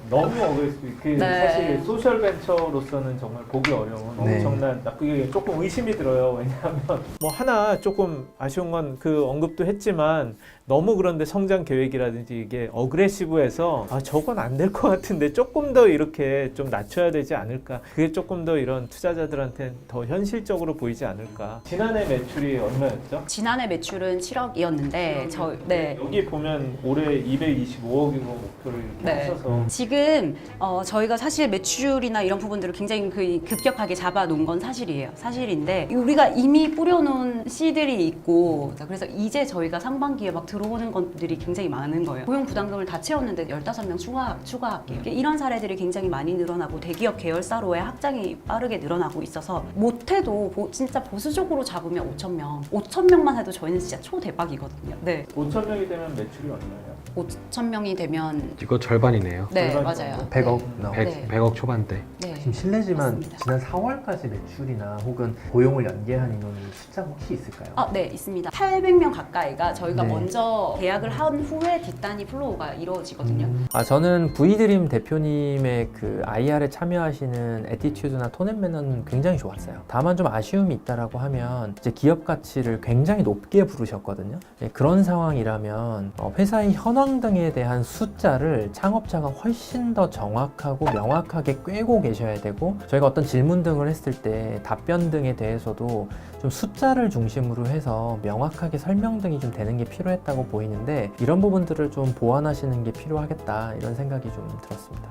너무 어그레시브. 네. 사실 소셜 벤처로서는 정말 보기 어려운 네. 엄청난 그게 조금 의심이 들어요. 왜냐하면 뭐 하나 조금 아쉬운 건 그 언급도 했지만 너무 그런데 성장 계획이라든지 이게 어그레시브해서 저건 안 될 것 같은데 조금 더 이렇게 좀 낮춰야 되지 않을까. 그게 조금 더 이런 투자자들한테 더 현실적으로 보이지 않을까. 지난해 매출이 얼마였죠? 지난해 매출은 7억이었는데 여기 보면 올해 225억으로 목표를 이렇게 네. 하셔서 지금 지금 저희가 사실 매출이나 이런 부분들을 굉장히 급격하게 잡아놓은 건 사실이에요. 사실인데 우리가 이미 뿌려놓은 씨들이 있고 그래서 이제 저희가 상반기에 막 들어오는 것들이 굉장히 많은 거예요. 고용 부담금을 다 채웠는데 15명 추가할게요. 이런 사례들이 굉장히 많이 늘어나고 대기업 계열사로의 확장이 빠르게 늘어나고 있어서 못해도 진짜 보수적으로 잡으면 5,000명만 해도 저희는 진짜 초대박이거든요. 네. 5,000명이 되면 매출이 얼마예요? 5,000명이 되면 이거 절반이네요. 네, 절반 맞아요. 100억 네. 나오고. 100억 초반대. 네. 지금 실례지만 맞습니다. 지난 4월까지 매출이나 혹은 고용을 연계한 인원이 숫자 혹시 있을까요? 네, 있습니다. 800명 가까이가 저희가 네. 먼저 계약을 한 후에 뒷단위 플로우가 이루어지거든요. 저는 V드림 대표님의 그 IR에 참여하시는 애티튜드나 톤앤매너는 굉장히 좋았어요. 다만 좀 아쉬움이 있다라고 하면 이제 기업 가치를 굉장히 높게 부르셨거든요. 그런 상황이라면 회사의 현황 등에 대한 숫자를 창업자가 훨씬 더 정확하고 명확하게 꿰고 계셔야 되고, 저희가 어떤 질문 등을 했을 때 답변 등에 대해서도 좀 숫자를 중심으로 해서 명확하게 설명 등이 좀 되는 게 필요했다고 보이는데, 이런 부분들을 좀 보완하시는 게 필요하겠다 이런 생각이 좀 들었습니다.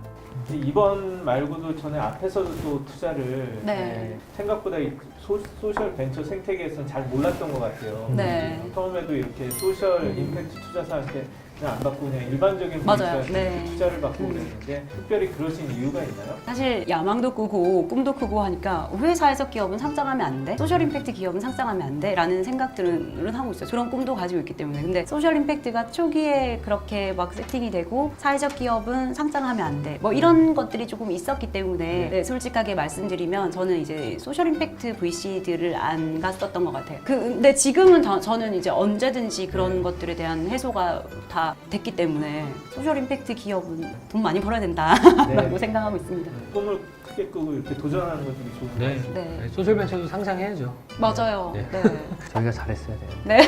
이번 말고도 전에 앞에서도 또 투자를 네. 생각보다 이 소셜 벤처 생태계에서는 잘 몰랐던 것 같아요. 네. 처음에도 이렇게 소셜 임팩트 투자사한테 그냥 안 받고 그냥 일반적인 맞아요. 분들한테 네. 투자를 받고 그랬는데 특별히 그러신 이유가 있나요? 사실 야망도 크고 꿈도 크고 하니까 왜 사회적 기업은 상장하면 안 돼? 소셜 임팩트 기업은 상장하면 안 돼? 라는 생각들은 하고 있어요. 그런 꿈도 가지고 있기 때문에. 근데 소셜 임팩트가 초기에 그렇게 막 세팅이 되고 사회적 기업은 상장하면 안 돼. 뭐 이런 것들이 조금 있었기 때문에 네, 솔직하게 말씀드리면 저는 이제 소셜 임팩트 VC들을 안 갔었던 것 같아요. 근데 지금은 저는 이제 언제든지 그런 것들에 대한 해소가 다 됐기 때문에 소셜 임팩트 기업은 돈 많이 벌어야 된다라고 생각하고 있습니다. 꿈을 크게 꾸고 이렇게 도전하는 것들이 좋은 네. 것 같아요. 네. 소셜벤처도 상상해야죠. 맞아요. 네. 네. 저희가 잘했어야 돼요.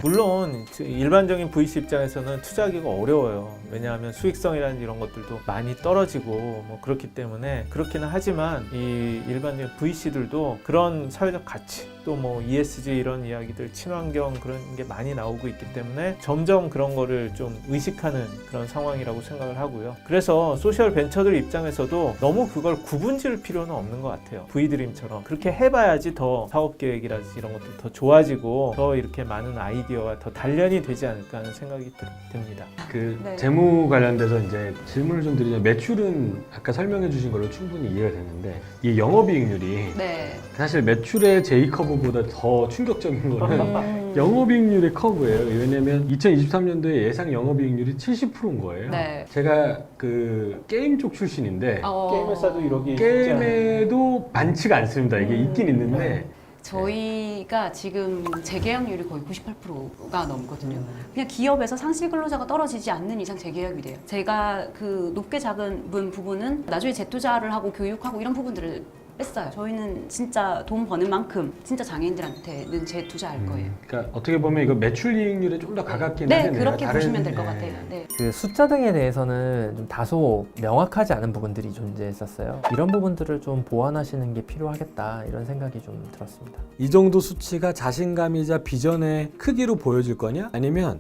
물론 일반적인 VC 입장에서는 투자하기가 어려워요. 왜냐하면 수익성이라는 이런 것들도 많이 떨어지고 뭐 그렇기 때문에 그렇기는 하지만 이 일반적인 VC들도 그런 사회적 가치 또 뭐 ESG 이런 이야기들 친환경 그런 게 많이 나오고 있기 때문에 점점 그런 거를 좀 의식하는 그런 상황이라고 생각을 하고요. 그래서 소셜 벤처들 입장에서도 너무 그걸 구분 지을 필요는 없는 것 같아요. V드림처럼 그렇게 해봐야지 더 사업 계획이라든지 이런 것도 더 좋아지고 더 이렇게 많은 아이디어가 더 단련이 되지 않을까 하는 생각이 듭니다. 그 네. 재무 관련돼서 이제 질문을 좀 드리자면 매출은 아까 설명해 주신 걸로 충분히 이해가 되는데 이 영업이익률이 네. 사실 매출의 J커브보다 더 충격적인 거는 영업이익률의 커브예요. 왜냐면 2023년도에 예상 영업이익률이 70%인 거예요. 네. 제가 그 게임 쪽 출신인데 게임 회사도 이러기 쉽지 않아요. 게임에도 많지가 않습니다. 이게 있긴 있는데 저희가 지금 재계약률이 거의 98%가 넘거든요. 그냥 기업에서 상시 근로자가 떨어지지 않는 이상 재계약이 돼요. 제가 그 높게 작은 부분은 나중에 재투자를 하고 교육하고 이런 부분들을 뺐어요. 저희는 진짜 돈 버는 만큼 진짜 장애인들한테는 재투자할 거예요. 그러니까 어떻게 보면 이거 매출 이익률에 좀 더 가깝긴 네, 하겠네요. 그렇게 다른- 보시면 될 것 네. 같아요. 네. 그 숫자 등에 대해서는 좀 다소 명확하지 않은 부분들이 존재했었어요. 이런 부분들을 좀 보완하시는 게 필요하겠다 이런 생각이 좀 들었습니다. 이 정도 수치가 자신감이자 비전의 크기로 보여질 거냐? 아니면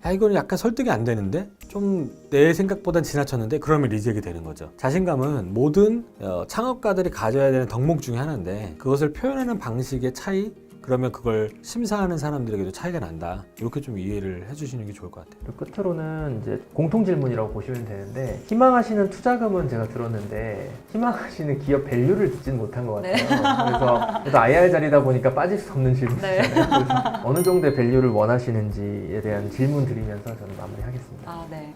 야 이거는 약간 설득이 안 되는데? 좀 내 생각보단 지나쳤는데? 그러면 리젝이 되는 거죠. 자신감은 모든 창업가들이 가져야 되는 덕목 중에 하나인데 그것을 표현하는 방식의 차이? 그러면 그걸 심사하는 사람들에게도 차이가 난다. 이렇게 좀 이해를 해주시는 게 좋을 것 같아요. 그리고 끝으로는 이제 공통 질문이라고 보시면 되는데 희망하시는 투자금은 제가 들었는데 희망하시는 기업 밸류를 듣지는 못한 것 같아요. 네. 그래서 IR 자리다 보니까 빠질 수 없는 질문이잖아요. 네. 그래서 어느 정도의 밸류를 원하시는지에 대한 질문 드리면서 저는 마무리하겠습니다. 아, 네.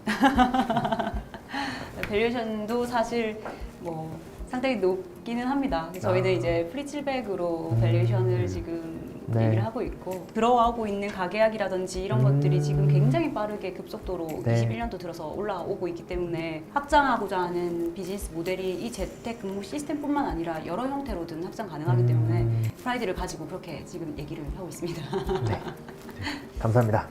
밸류에이션도 사실 뭐 상당히 높기는 합니다. 저희는 이제 프리칠백으로 밸류에이션을 지금 네. 얘기를 하고 있고 들어가고 있는 가계약이라든지 이런 것들이 지금 굉장히 빠르게 급속도로 네. 21년도 들어서 올라오고 있기 때문에 확장하고자 하는 비즈니스 모델이 이 재택근무 시스템뿐만 아니라 여러 형태로든 확장 가능하기 때문에 프라이드를 가지고 그렇게 지금 얘기를 하고 있습니다. 네. 감사합니다.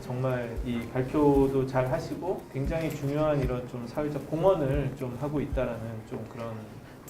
정말 이 발표도 잘 하시고 굉장히 중요한 이런 좀 사회적 공헌을 좀 하고 있다라는 좀 그런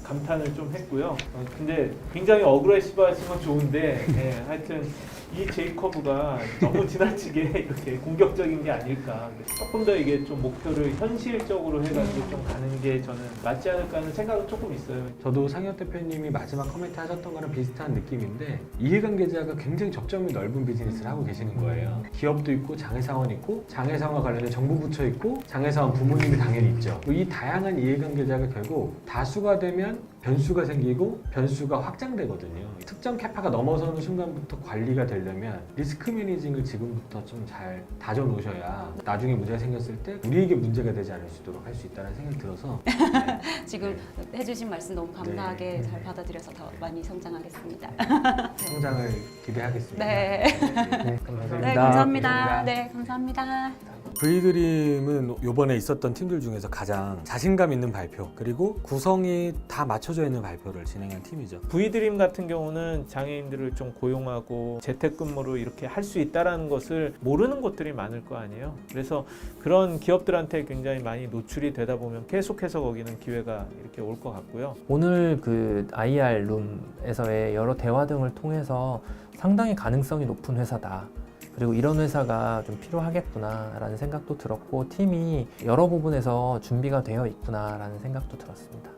감탄을 좀 했고요. 근데 굉장히 어그레시브하신 건 좋은데 하여튼 이 제이커브가 너무 지나치게 이렇게 공격적인 게 아닐까. 조금 더 이게 좀 목표를 현실적으로 해가지고 좀 가는 게 저는 맞지 않을까 하는 생각은 조금 있어요. 저도 상혁 대표님이 마지막 코멘트 하셨던 거랑 비슷한 느낌인데 이해관계자가 굉장히 접점이 넓은 비즈니스를 하고 계시는 거예요. 기업도 있고 장애사원 있고 장애사원과 관련된 정부 부처 있고 장애사원 부모님이 당연히 있죠. 이 다양한 이해관계자가 결국 다수가 되면 변수가 생기고 변수가 확장되거든요. 특정 캐파가 넘어서는 순간부터 관리가 되려면 리스크 매니징을 지금부터 좀 잘 다져 놓으셔야 나중에 문제가 생겼을 때 우리에게 문제가 되지 않을 수 있도록 할 수 있다는 생각이 들어서 지금 해주신 말씀 너무 감사하게 잘 받아들여서 더 많이 성장하겠습니다. 성장을 기대하겠습니다. 네. 네, 감사합니다. 네, 감사합니다. 네, 감사합니다. V드림은 이번에 있었던 팀들 중에서 가장 자신감 있는 발표 그리고 구성이 다 맞춰져 있는 발표를 진행한 팀이죠. V드림 같은 경우는 장애인들을 좀 고용하고 재택근무로 이렇게 할 수 있다는 것을 모르는 곳들이 많을 거 아니에요. 그래서 그런 기업들한테 굉장히 많이 노출이 되다 보면 계속해서 거기는 기회가 이렇게 올 것 같고요. 오늘 그 IR 룸에서의 여러 대화 등을 통해서 상당히 가능성이 높은 회사다. 그리고 이런 회사가 좀 필요하겠구나라는 생각도 들었고 팀이 여러 부분에서 준비가 되어 있구나라는 생각도 들었습니다.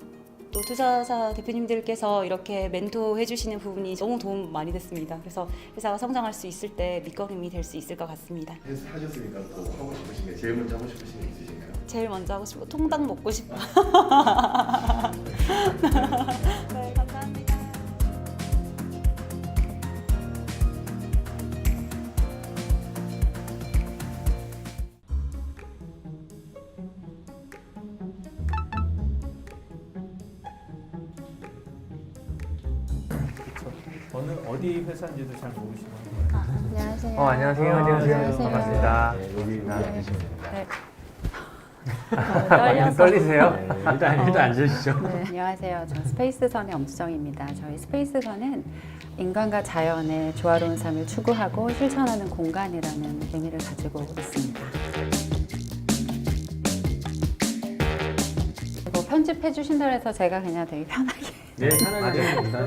또 투자사 대표님들께서 이렇게 멘토해 주시는 부분이 너무 도움 많이 됐습니다. 그래서 회사가 성장할 수 있을 때 밑거름이 될 수 있을 것 같습니다. 하셨으니까 또 하고 싶으신 게 제일 먼저 하고 싶으신 게 있으신가요? 제일 먼저 하고 싶고 통닭 먹고 싶어. 네, 감사합니다. 저는 어디 회사인지도 잘 모르시나요? 안녕하세요. 안녕하세요. 안녕하세요. 반갑습니다. 여기 앉으시면 네. 많이 떨리세요? 일단 앉으시죠. 네, 안녕하세요. 저 스페이스선의 엄수정입니다. 저희 스페이스선은 인간과 자연의 조화로운 삶을 추구하고 실천하는 공간이라는 의미를 가지고 있습니다. 편집해 주신다 해서 제가 그냥 되게 편하게 네, 편하게 하십니다.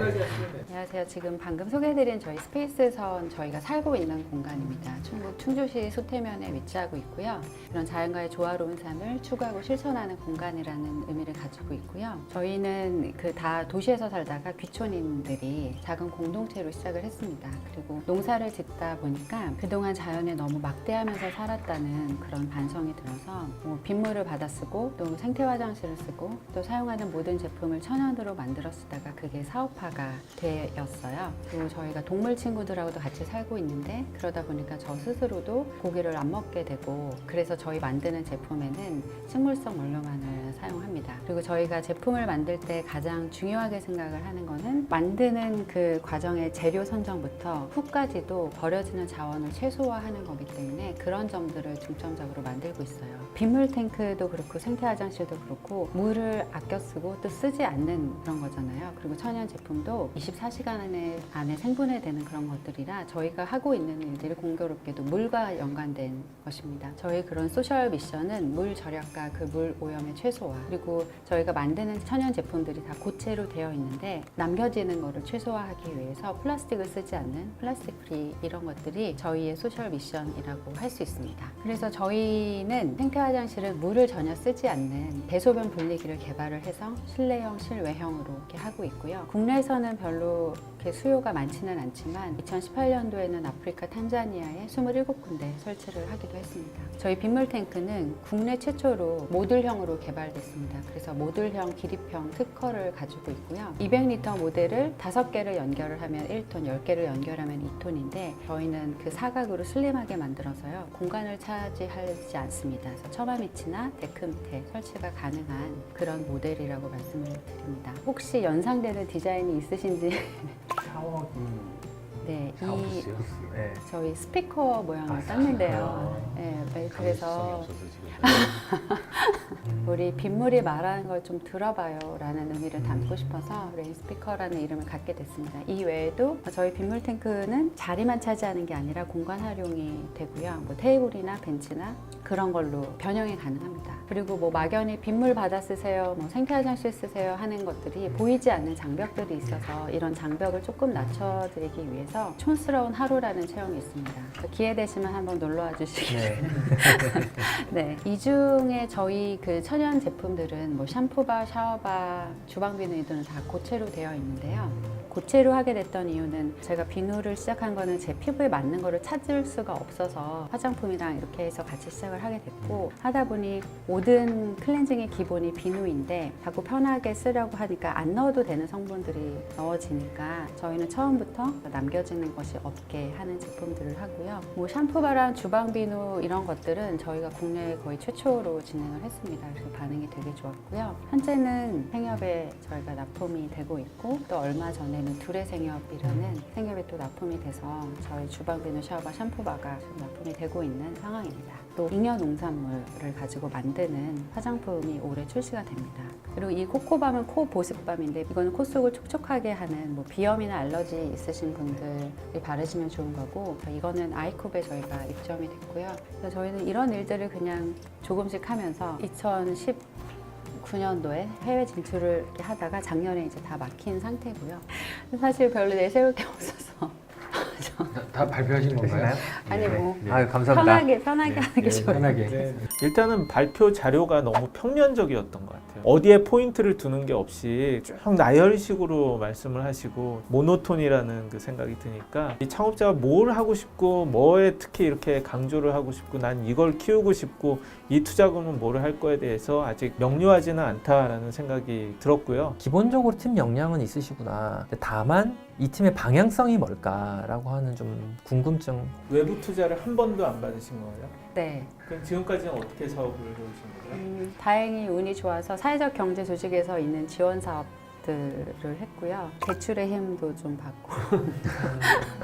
안녕하세요. 지금 방금 소개해드린 저희 스페이스선 저희가 살고 있는 공간입니다. 충북 충주시 소태면에 위치하고 있고요. 이런 자연과의 조화로운 삶을 추구하고 실천하는 공간이라는 의미를 가지고 있고요. 저희는 그 다 도시에서 살다가 귀촌인들이 작은 공동체로 시작을 했습니다. 그리고 농사를 짓다 보니까 그동안 자연에 너무 막대하면서 살았다는 그런 반성이 들어서 뭐 빗물을 받아 쓰고 또 생태 화장실을 쓰고 또 사용하는 모든 제품을 천연으로 만들어 쓰다가 그게 사업화가 되었어요. 그리고 저희가 동물 친구들하고도 같이 살고 있는데 그러다 보니까 저 스스로도 고기를 안 먹게 되고 그래서 저희 만드는 제품에는 식물성 원료만을 사용합니다. 그리고 저희가 제품을 만들 때 가장 중요하게 생각을 하는 거는 만드는 그 과정의 재료 선정부터 후까지도 버려지는 자원을 최소화하는 거기 때문에 그런 점들을 중점적으로 만들고 있어요. 빗물 탱크도 그렇고 생태 화장실도 그렇고 물을 아껴 쓰고 또 쓰지 않는 그런 거잖아요. 그리고 천연 제품도 24시간 안에 생분해되는 그런 것들이라 저희가 하고 있는 일들이 공교롭게도 물과 연관된 것입니다. 저희 그런 소셜 미션은 물 절약과 그 물 오염의 최소화 그리고 저희가 만드는 천연 제품들이 다 고체로 되어 있는데 남겨지는 거를 최소화하기 위해서 플라스틱을 쓰지 않는 플라스틱 프리 이런 것들이 저희의 소셜 미션이라고 할 수 있습니다. 그래서 저희는 생태 화장실은 물을 전혀 쓰지 않는 대소변 분리기를 개발을 해서 실내형, 실외형으로 이렇게 하고 있고요. 국내에서는 별로 이렇게 수요가 많지는 않지만 2018년도에는 아프리카 탄자니아에 27군데 설치를 하기도 했습니다. 저희 빗물 탱크는 국내 최초로 모듈형으로 개발됐습니다. 그래서 모듈형 기립형 특허를 가지고 있고요. 200리터 모델을 5개를 연결을 하면 1톤, 10개를 연결하면 2톤인데 저희는 그 사각으로 슬림하게 만들어서요. 공간을 차지하지 않습니다. 그래서 처마 밑이나 데크 밑에 설치가 가능한 그런 모델이라고 말씀을 드립니다. 혹시 연상되는 디자인이 있으신지 샤워기 네, 샤워기요? 네. 저희 스피커 모양을 땄는데요. 네, 그래서 우리 빗물이 말하는 걸 좀 들어봐요 라는 의미를 담고 싶어서 레인스피커라는 이름을 갖게 됐습니다. 이 외에도 저희 빗물 탱크는 자리만 차지하는 게 아니라 공간 활용이 되고요. 뭐 테이블이나 벤치나 그런 걸로 변형이 가능합니다. 그리고 뭐 막연히 빗물 받아 쓰세요, 뭐 생태 화장실 쓰세요 하는 것들이 보이지 않는 장벽들이 있어서 이런 장벽을 조금 낮춰드리기 위해서 촌스러운 하루라는 체험이 있습니다. 기회 되시면 한번 놀러와 주시기 네, 이 중에 저희 그 천연 제품들은 뭐 샴푸바, 샤워바, 주방 비누 등은 다 고체로 되어 있는데요. 고체로 하게 됐던 이유는 제가 비누를 시작한 거는 제 피부에 맞는 거를 찾을 수가 없어서 화장품이랑 이렇게 해서 같이 시작을 하게 됐고, 하다 보니 모든 클렌징의 기본이 비누인데 자꾸 편하게 쓰려고 하니까 안 넣어도 되는 성분들이 넣어지니까 저희는 처음부터 남겨지는 것이 없게 하는 제품들을 하고요. 뭐 샴푸바랑 주방 비누 이런 것들은 저희가 국내에 거의 최초로 진행을 했습니다. 그래서 반응이 되게 좋았고요. 현재는 생협에 저희가 납품이 되고 있고, 또 얼마 전에는 둘의 생협이라는 생협에 또 납품이 돼서 저희 주방 비누, 샤워바, 샴푸바가 지금 납품이 되고 있는 상황입니다. 또 잉여 농산물을 가지고 만드는 화장품이 올해 출시가 됩니다. 그리고 이 코코밤은 코 보습밤인데 이거는 코 속을 촉촉하게 하는 뭐 비염이나 알러지 있으신 분들이 바르시면 좋은 거고, 이거는 아이콥에 저희가 입점이 됐고요. 그래서 저희는 이런 일들을 그냥 조금씩 하면서 2019년도에 해외 진출을 이렇게 하다가 작년에 이제 다 막힌 상태고요. 사실 별로 내세울 게 없어서 다 발표하신 건가요? 아니 뭐 아유, 감사합니다. 편하게 하는 게 좋아요. 편하게. 일단은 발표 자료가 너무 평면적이었던 것 같아요. 어디에 포인트를 두는 게 없이 쭉 나열식으로 말씀을 하시고 모노톤이라는 그 생각이 드니까 이 창업자가 뭘 하고 싶고 뭐에 특히 이렇게 강조를 하고 싶고 난 이걸 키우고 싶고 이 투자금은 뭐를 할 거에 대해서 아직 명료하지는 않다라는 생각이 들었고요. 기본적으로 팀 역량은 있으시구나. 근데 다만 이 팀의 방향성이 뭘까라고 하는 좀 궁금증. 외부 투자를 한 번도 안 받으신 거예요? 네. 그럼 지금까지는 어떻게 사업을 해오신 거예요? 다행히 운이 좋아서 사회적 경제 조직에서 있는 지원 사업들을 했고요. 대출의 힘도 좀 받고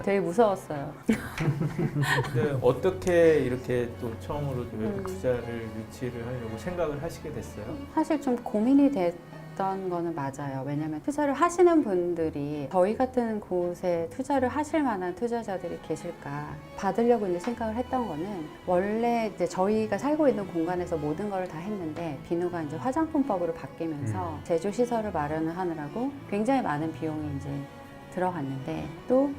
되게 무서웠어요. 근데 어떻게 이렇게 또 처음으로 외부 투자를 유치를 하려고 생각을 하시게 됐어요? 사실 좀 고민이 됐던 거는 맞아요. 왜냐하면 투자를 하시는 분들이 저희 같은 곳에 투자를 하실 만한 투자자들이 계실까 받으려고 이제 생각을 했던 거는, 원래 이제 저희가 살고 있는 공간에서 모든 걸 다 했는데 비누가 이제 화장품법으로 바뀌면서 제조 시설을 마련을 하느라고 굉장히 많은 비용이 이제 들어갔는데, 또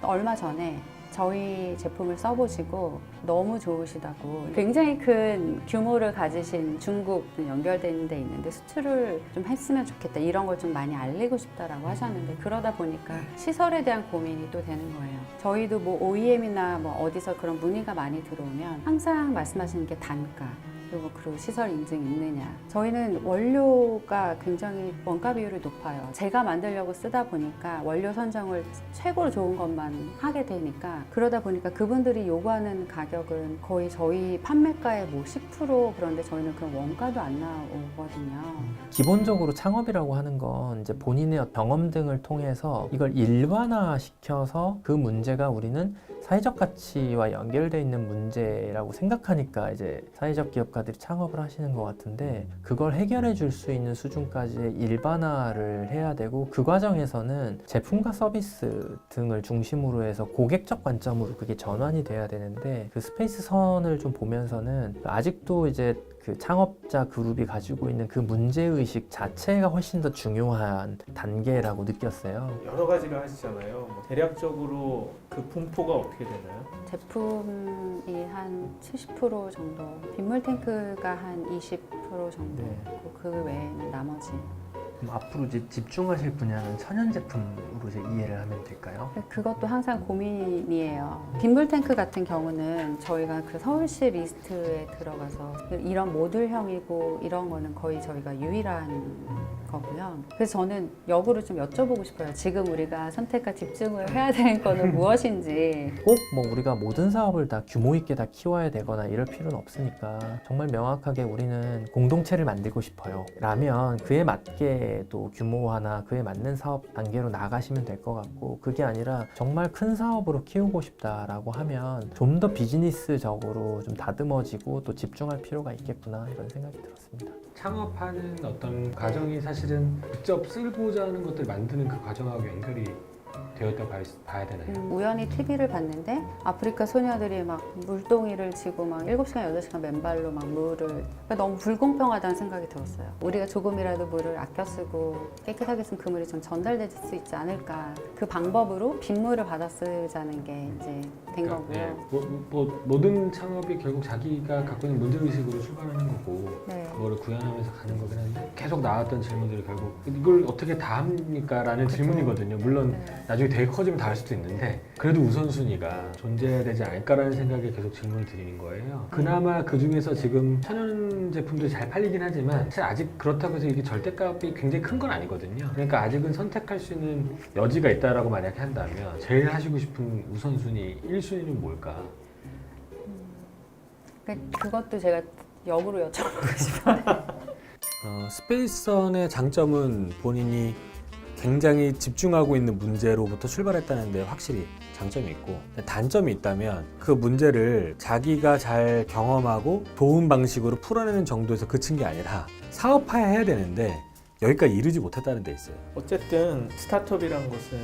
얼마 전에 저희 제품을 써보시고 너무 좋으시다고 굉장히 큰 규모를 가지신 중국 연결되는 데 있는데 수출을 좀 했으면 좋겠다, 이런 걸 좀 많이 알리고 싶다라고 하셨는데, 그러다 보니까 시설에 대한 고민이 또 되는 거예요. 저희도 뭐 OEM이나 뭐 어디서 그런 문의가 많이 들어오면 항상 말씀하시는 게 단가, 그리고 시설 인증 있느냐. 저희는 원료가 굉장히 원가 비율이 높아요. 제가 만들려고 쓰다 보니까 원료 선정을 최고로 좋은 것만 하게 되니까, 그러다 보니까 그분들이 요구하는 가격은 거의 저희 판매가의 뭐 10%, 그런데 저희는 그런 원가도 안 나오거든요. 기본적으로 창업이라고 하는 건 이제 본인의 경험 등을 통해서 이걸 일반화시켜서 그 문제가 우리는 사회적 가치와 연결되어 있는 문제라고 생각하니까 이제 사회적 기업가들이 창업을 하시는 것 같은데, 그걸 해결해 줄 수 있는 수준까지의 일반화를 해야 되고, 그 과정에서는 제품과 서비스 등을 중심으로 해서 고객적 관점으로 그게 전환이 돼야 되는데, 그 스페이스 선을 좀 보면서는 아직도 이제 그 창업자 그룹이 가지고 있는 그 문제의식 자체가 훨씬 더 중요한 단계라고 느꼈어요. 여러 가지를 하시잖아요. 뭐 대략적으로 그 분포가 어떻게 되나요? 제품이 한 70% 정도, 빗물 탱크가 한 20% 정도 네. 있고, 그 외에는 나머지. 그럼 앞으로 이제 집중하실 분야는 천연 제품으로 이제 이해를 하면 될까요? 그것도 항상 고민이에요. 빗물 탱크 같은 경우는 저희가 그 서울시 리스트에 들어가서 이런 모듈형이고 이런 거는 거의 저희가 유일한 거고요. 그래서 저는 역으로 좀 여쭤보고 싶어요. 지금 우리가 선택과 집중을 해야 되는 거는 무엇인지. 꼭 뭐 우리가 모든 사업을 다 규모 있게 다 키워야 되거나 이럴 필요는 없으니까, 정말 명확하게 우리는 공동체를 만들고 싶어요 라면 그에 맞게 단계의 또 규모화나 그에 맞는 사업 단계로 나가시면 될 것 같고, 그게 아니라 정말 큰 사업으로 키우고 싶다라고 하면 좀 더 비즈니스적으로 좀 다듬어지고 또 집중할 필요가 있겠구나 이런 생각이 들었습니다. 창업하는 어떤 과정이 사실은 직접 쓰고자 하는 것들 만드는 그 과정하고 연결이 되었다고 봐야 되나요? 우연히 TV를 봤는데 아프리카 소녀들이 막 물동이를 지고 막 7시간, 8시간 맨발로 막 물을, 그러니까 너무 불공평하다는 생각이 들었어요. 우리가 조금이라도 물을 아껴 쓰고 깨끗하게 쓴 그 물이 좀 전달될 수 있지 않을까. 그 방법으로 빗물을 받아 쓰자는 게 이제 된 거고요. 모든 창업이 결국 자기가 갖고 있는 문제의식으로 출발하는 거고, 네. 그거를 구현하면서 가는 거긴 한데, 계속 나왔던 질문들이 결국 이걸 어떻게 다 합니까? 라는 질문이거든요. 물론 네. 나중에 되게 커지면 다 할 수도 있는데, 그래도 우선순위가 존재해야 되지 않을까라는 생각에 계속 질문을 드리는 거예요. 그나마 그 중에서 지금 천연 제품들이 잘 팔리긴 하지만 사실 아직 그렇다고 해서 이게 절대값이 굉장히 큰 건 아니거든요. 그러니까 아직은 선택할 수 있는 여지가 있다라고 만약에 한다면 제일 하시고 싶은 우선순위 1순위는 뭘까? 그것도 제가 역으로 여쭤보고 싶어요. 스페이스선의 장점은 본인이 굉장히 집중하고 있는 문제로부터 출발했다는 데 확실히 장점이 있고, 단점이 있다면 그 문제를 자기가 잘 경험하고 도움 방식으로 풀어내는 정도에서 그친 게 아니라 사업화해야 되는데 여기까지 이르지 못했다는 데 있어요. 어쨌든 스타트업이라는 것은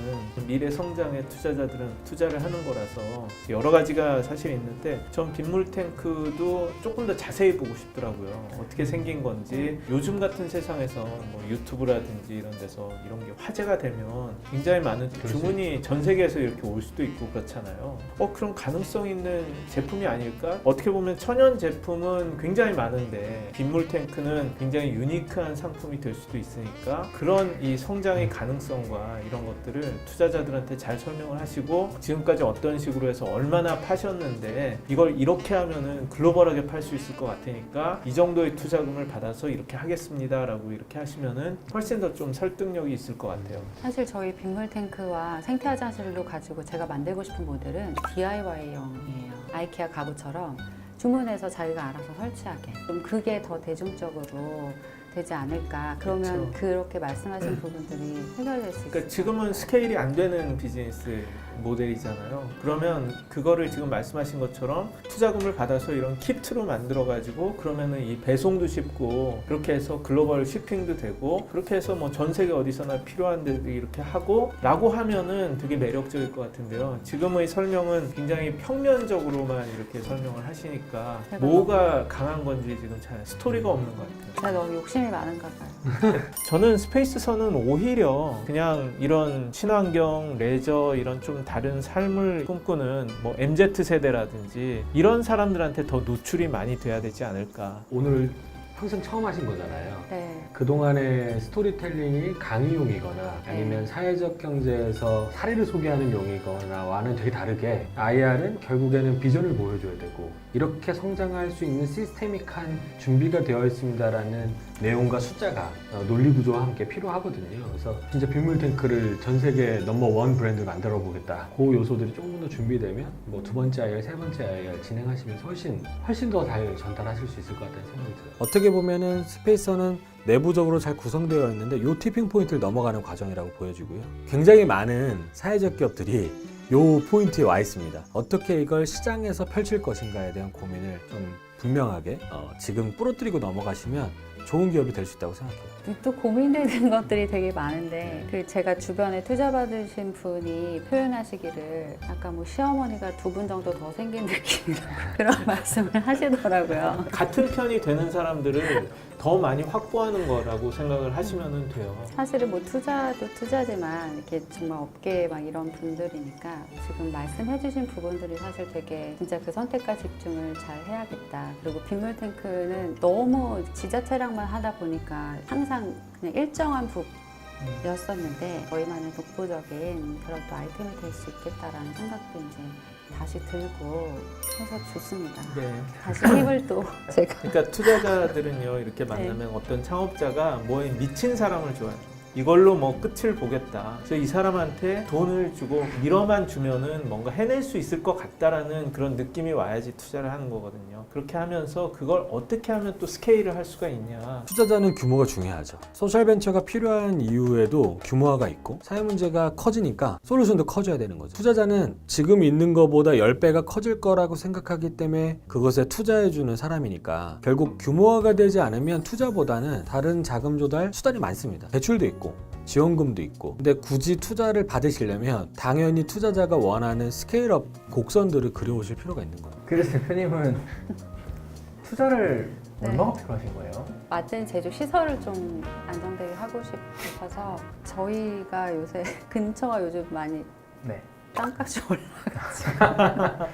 미래 성장에 투자자들은 투자를 하는 거라서 여러 가지가 사실 있는데, 전 빗물 탱크도 조금 더 자세히 보고 싶더라고요. 어떻게 생긴 건지. 요즘 같은 세상에서 뭐 유튜브라든지 이런 데서 이런 게 화제가 되면 굉장히 많은 주문이 전 세계에서 이렇게 올 수도 있고 그렇잖아요. 그럼 가능성 있는 제품이 아닐까? 어떻게 보면 천연 제품은 굉장히 많은데 빗물 탱크는 굉장히 유니크한 상품이 될 수도 있으니까, 그런 이 성장의 가능성과 이런 것들을 투자자들한테 잘 설명을 하시고, 지금까지 어떤 식으로 해서 얼마나 파셨는데 이걸 이렇게 하면은 글로벌하게 팔 수 있을 것 같으니까 이 정도의 투자금을 받아서 이렇게 하겠습니다 라고 이렇게 하시면은 훨씬 더 좀 설득력이 있을 것 같아요. 사실 저희 빗물 탱크와 생태 화장실로 가지고 제가 만들고 싶은 모델은 DIY용이에요. 아이케아 가구처럼 주문해서 자기가 알아서 설치하게. 좀 그게 더 대중적으로 되지 않을까. 그러면 그렇게 말씀하신 부분들이 해결될 수 있어요. 그러니까 지금은 스케일이 안 되는 비즈니스 모델이잖아요. 그러면 그거를 지금 말씀하신 것처럼 투자금을 받아서 이런 키트로 만들어 가지고, 그러면은 이 배송도 쉽고, 그렇게 해서 글로벌 쇼핑도 되고, 그렇게 해서 뭐 전 세계 어디서나 필요한 데 이렇게 하고 라고 하면은 되게 매력적일 것 같은데요. 지금의 설명은 굉장히 평면적으로만 이렇게 설명을 하시니까 뭐가 강한 건지 지금 잘 스토리가 없는 것 같아요. 제가 너무 욕심이 많은가 봐요. 저는 스페이스선은 오히려 그냥 이런 친환경, 레저, 이런 좀 다른 삶을 꿈꾸는 뭐 MZ세대라든지 이런 사람들한테 더 노출이 많이 돼야 되지 않을까. 오늘 평생 처음 하신 거잖아요. 네. 그동안의 스토리텔링이 강의용이거나 아니면 사회적 경제에서 사례를 소개하는 용이거나와는 되게 다르게, IR은 결국에는 비전을 보여줘야 되고 이렇게 성장할 수 있는 시스테믹한 준비가 되어 있습니다라는 내용과 숫자가 논리 구조와 함께 필요하거든요. 그래서 진짜 빗물 탱크를 전 세계 넘버1 브랜드 만들어 보겠다. 그 요소들이 조금 더 준비되면 뭐 두 번째 IR, 세 번째 IR 진행하시면서 훨씬 더 잘 전달하실 수 있을 것 같다는 생각이 들어요. 어떻게 보면은 스페이스선은 내부적으로 잘 구성되어 있는데 요 티핑 포인트를 넘어가는 과정이라고 보여지고요. 굉장히 많은 사회적 기업들이 요 포인트에 와 있습니다. 어떻게 이걸 시장에서 펼칠 것인가에 대한 고민을 좀 분명하게 지금 부러뜨리고 넘어가시면 좋은 기업이 될 수 있다고 생각해요. 또 고민되는 것들이 되게 많은데, 그 제가 주변에 투자 받으신 분이 표현하시기를 약간 뭐 시어머니가 2분 정도 더 생긴 느낌이라고 그런 말씀을 하시더라고요. 같은 편이 되는 사람들을 더 많이 확보하는 거라고 생각을 하시면 돼요. 사실은 뭐 투자도 투자지만 이렇게 정말 업계에 막 이런 분들이니까 지금 말씀해주신 부분들이 사실 되게 진짜 그 선택과 집중을 잘 해야겠다. 그리고 빗물 탱크는 너무 지자체랑만 하다 보니까 항상 그냥 일정한 북이었었는데 저희만의 독보적인 그런 또 아이템이 될 수 있겠다라는 생각도 이제 다시 들고 해서 좋습니다. 네. 다시 힘을 또 제가 그러니까 투자자들은요, 이렇게 만나면 어떤 창업자가 뭐에 미친 사람을 좋아해요. 이걸로 뭐 끝을 보겠다. 그래서 이 사람한테 돈을 주고 밀어만 주면은 뭔가 해낼 수 있을 것 같다라는 그런 느낌이 와야지 투자를 하는 거거든요. 그렇게 하면서 그걸 어떻게 하면 또 스케일을 할 수가 있냐. 투자자는 규모가 중요하죠. 소셜벤처가 필요한 이유에도 규모화가 있고 사회 문제가 커지니까 솔루션도 커져야 되는 거죠. 투자자는 지금 있는 것보다 10배가 커질 거라고 생각하기 때문에 그것에 투자해주는 사람이니까 결국 규모화가 되지 않으면 투자보다는 다른 자금 조달 수단이 많습니다. 대출도 있고 지원금도 있고. 근데 굳이 투자를 받으시려면 당연히 투자자가 원하는 스케일업 곡선들을 그려오실 필요가 있는 거예요. 그래서 대표님은 투자를 네. 얼마가 필요하신 거예요? 맞은 제조 시설을 좀 안정되게 하고 싶어서 저희가 요새 근처가 요즘 많이 네. 땅값이 올라가지고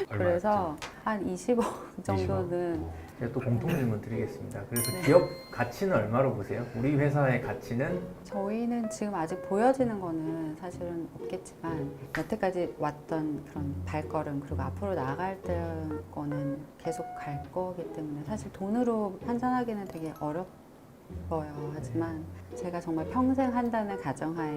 그래서 한 20억 정도는 제가 또 공통 질문 드리겠습니다. 그래서 네. 기업 가치는 얼마로 보세요? 우리 회사의 가치는 저희는 지금 아직 보여지는 거는 사실은 없겠지만 여태까지 왔던 그런 발걸음 그리고 앞으로 나아갈 때 거는 계속 갈 거기 때문에 사실 돈으로 환산하기는 되게 어려워요. 하지만 제가 정말 평생 한다는 가정하에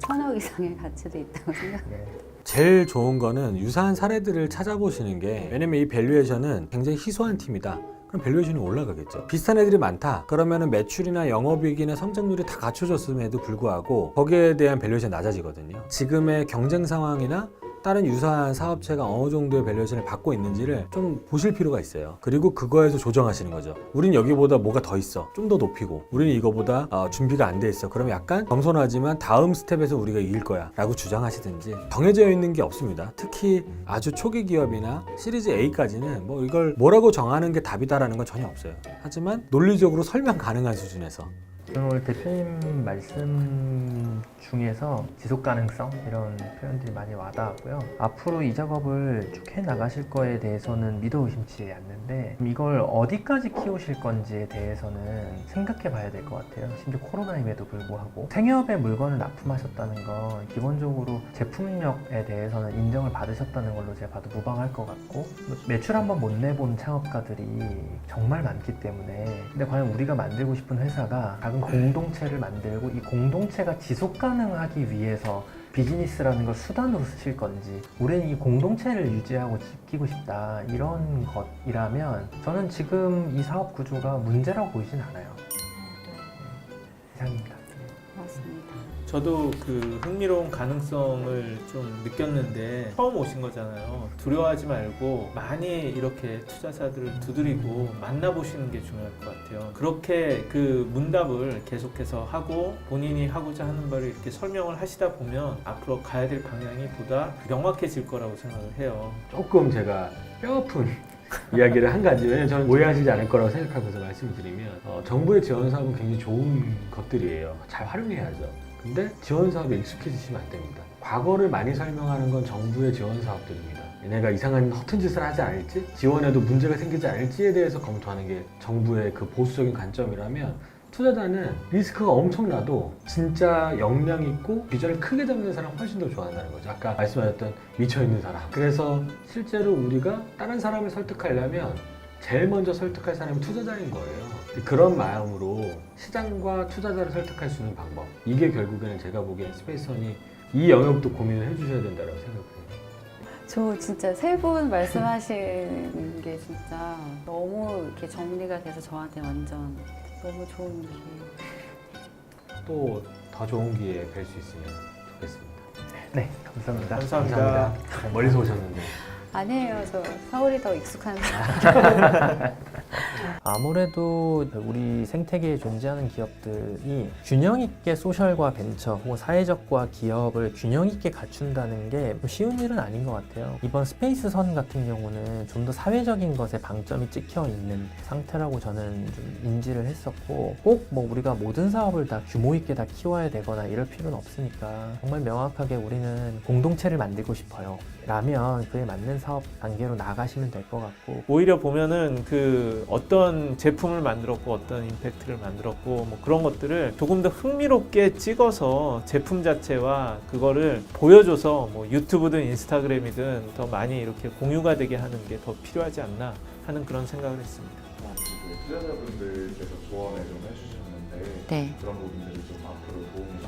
1,000억 이상의 가치도 있다고 생각해요. 제일 좋은 거는 유사한 사례들을 찾아보시는 게, 왜냐면 이 밸류에이션은 굉장히 희소한 팀이다. 그럼 밸류에이션이 올라가겠죠. 비슷한 애들이 많다. 그러면은 매출이나 영업이익이나 성장률이 다 갖춰졌음에도 불구하고 거기에 대한 밸류에이션이 낮아지거든요. 지금의 경쟁 상황이나 다른 유사한 사업체가 어느 정도의 밸류에이션을 받고 있는지를 좀 보실 필요가 있어요. 그리고 그거에서 조정하시는 거죠. 우린 여기보다 뭐가 더 있어. 좀 더 높이고. 우리는 이거보다 준비가 안 돼 있어. 그러면 약간 겸손하지만 다음 스텝에서 우리가 이길 거야 라고 주장하시든지. 정해져 있는 게 없습니다. 특히 아주 초기 기업이나 시리즈 A까지는 뭐 이걸 뭐라고 정하는 게 답이다라는 건 전혀 없어요. 하지만 논리적으로 설명 가능한 수준에서. 저는 오늘 대표님 말씀 중에서 지속 가능성 이런 표현들이 많이 와닿았고요. 앞으로 이 작업을 쭉 해 나가실 거에 대해서는 믿어 의심치 않는데 이걸 어디까지 키우실 건지에 대해서는 생각해 봐야 될 것 같아요. 심지어 코로나임에도 불구하고 생협의 물건을 납품하셨다는 건 기본적으로 제품력에 대해서는 인정을 받으셨다는 걸로 제가 봐도 무방할 것 같고, 매출 한번 못 내본 창업가들이 정말 많기 때문에, 근데 과연 우리가 만들고 싶은 회사가 작은 공동체를 만들고 이 공동체가 지속 가능하기 위해서 비즈니스라는 걸 수단으로 쓰실 건지, 우리는 이 공동체를 유지하고 지키고 싶다 이런 것이라면 저는 지금 이 사업 구조가 문제라고 보이진 않아요. 이상입니다. 고맙습니다. 저도 그 흥미로운 가능성을 좀 느꼈는데 처음 오신 거잖아요. 두려워하지 말고 많이 이렇게 투자자들을 두드리고 만나보시는 게 중요할 것 같아요. 그렇게 그 문답을 계속해서 하고 본인이 하고자 하는 바를 이렇게 설명을 하시다 보면 앞으로 가야 될 방향이 보다 명확해질 거라고 생각을 해요. 조금 제가 뼈아픈 이야기를 한 가지, 왜냐면 저는 오해하시지 않을 거라고 생각하면서 말씀을 드리면 정부의 지원 사업은 굉장히 좋은 것들이에요. 잘 활용해야죠. 근데 지원 사업에 익숙해지시면 안 됩니다. 과거를 많이 설명하는 건 정부의 지원 사업들입니다. 얘네가 이상한 허튼 짓을 하지 않을지, 지원에도 문제가 생기지 않을지에 대해서 검토하는 게 정부의 그 보수적인 관점이라면, 투자자는 리스크가 엄청나도 진짜 역량 있고 비전을 크게 잡는 사람 훨씬 더 좋아한다는 거죠. 아까 말씀하셨던 미쳐있는 사람. 그래서 실제로 우리가 다른 사람을 설득하려면 제일 먼저 설득할 사람이 투자자인 거예요. 그런 마음으로 시장과 투자자를 설득할 수 있는 방법, 이게 결국에는 제가 보기엔 스페이스선이 이 영역도 고민을 해주셔야 된다고 생각해요. 저 진짜 세 분 말씀하신 게 진짜 너무 이렇게 정리가 돼서 저한테 완전 너무 좋은 기회. 또 더 좋은 기회에 뵐 수 있으면 좋겠습니다. 네, 감사합니다. 감사합니다. 멀리서 오셨는데. 아니에요. 저 서울이 더 익숙한 사람. 아무래도 우리 생태계에 존재하는 기업들이 균형 있게 소셜과 벤처 혹은 사회적과 기업을 균형 있게 갖춘다는 게 쉬운 일은 아닌 것 같아요. 이번 스페이스 선 같은 경우는 좀 더 사회적인 것에 방점이 찍혀 있는 상태라고 저는 좀 인지를 했었고, 꼭 뭐 우리가 모든 사업을 다 규모 있게 다 키워야 되거나 이럴 필요는 없으니까 정말 명확하게 우리는 공동체를 만들고 싶어요 라면 그에 맞는 사업 단계로 나가시면 될 것 같고, 오히려 보면은 그 어떤 제품을 만들었고 어떤 임팩트를 만들었고 뭐 그런 것들을 조금 더 흥미롭게 찍어서 제품 자체와 그거를 보여줘서 뭐 유튜브든 인스타그램이든 더 많이 이렇게 공유가 되게 하는 게 더 필요하지 않나 하는 그런 생각을 했습니다. 투자자분들께서 조언을 좀 해주셨는데 네. 그런 부분들이 좀 앞으로 도움이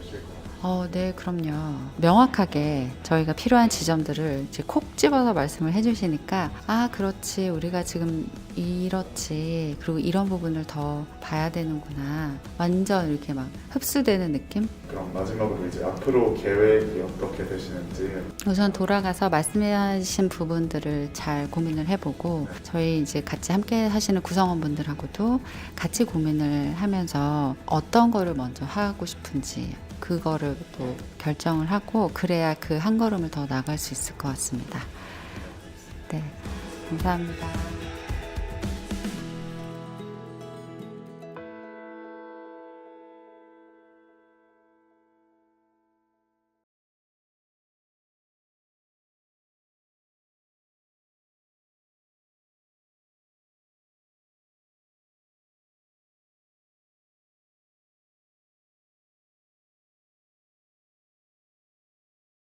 되실 것 같아요. 네, 그럼요. 명확하게 저희가 필요한 지점들을 이제 콕 집어서 말씀을 해주시니까, 아, 그렇지. 우리가 지금 이렇지. 그리고 이런 부분을 더 봐야 되는구나. 완전 이렇게 막 흡수되는 느낌? 그럼 마지막으로 이제 앞으로 계획이 어떻게 되시는지. 우선 돌아가서 말씀하신 부분들을 잘 고민을 해보고, 저희 이제 같이 함께 하시는 구성원분들하고도 같이 고민을 하면서 어떤 거를 먼저 하고 싶은지, 그거를 또 결정을 하고, 그래야 그 한 걸음을 더 나갈 수 있을 것 같습니다. 네, 감사합니다.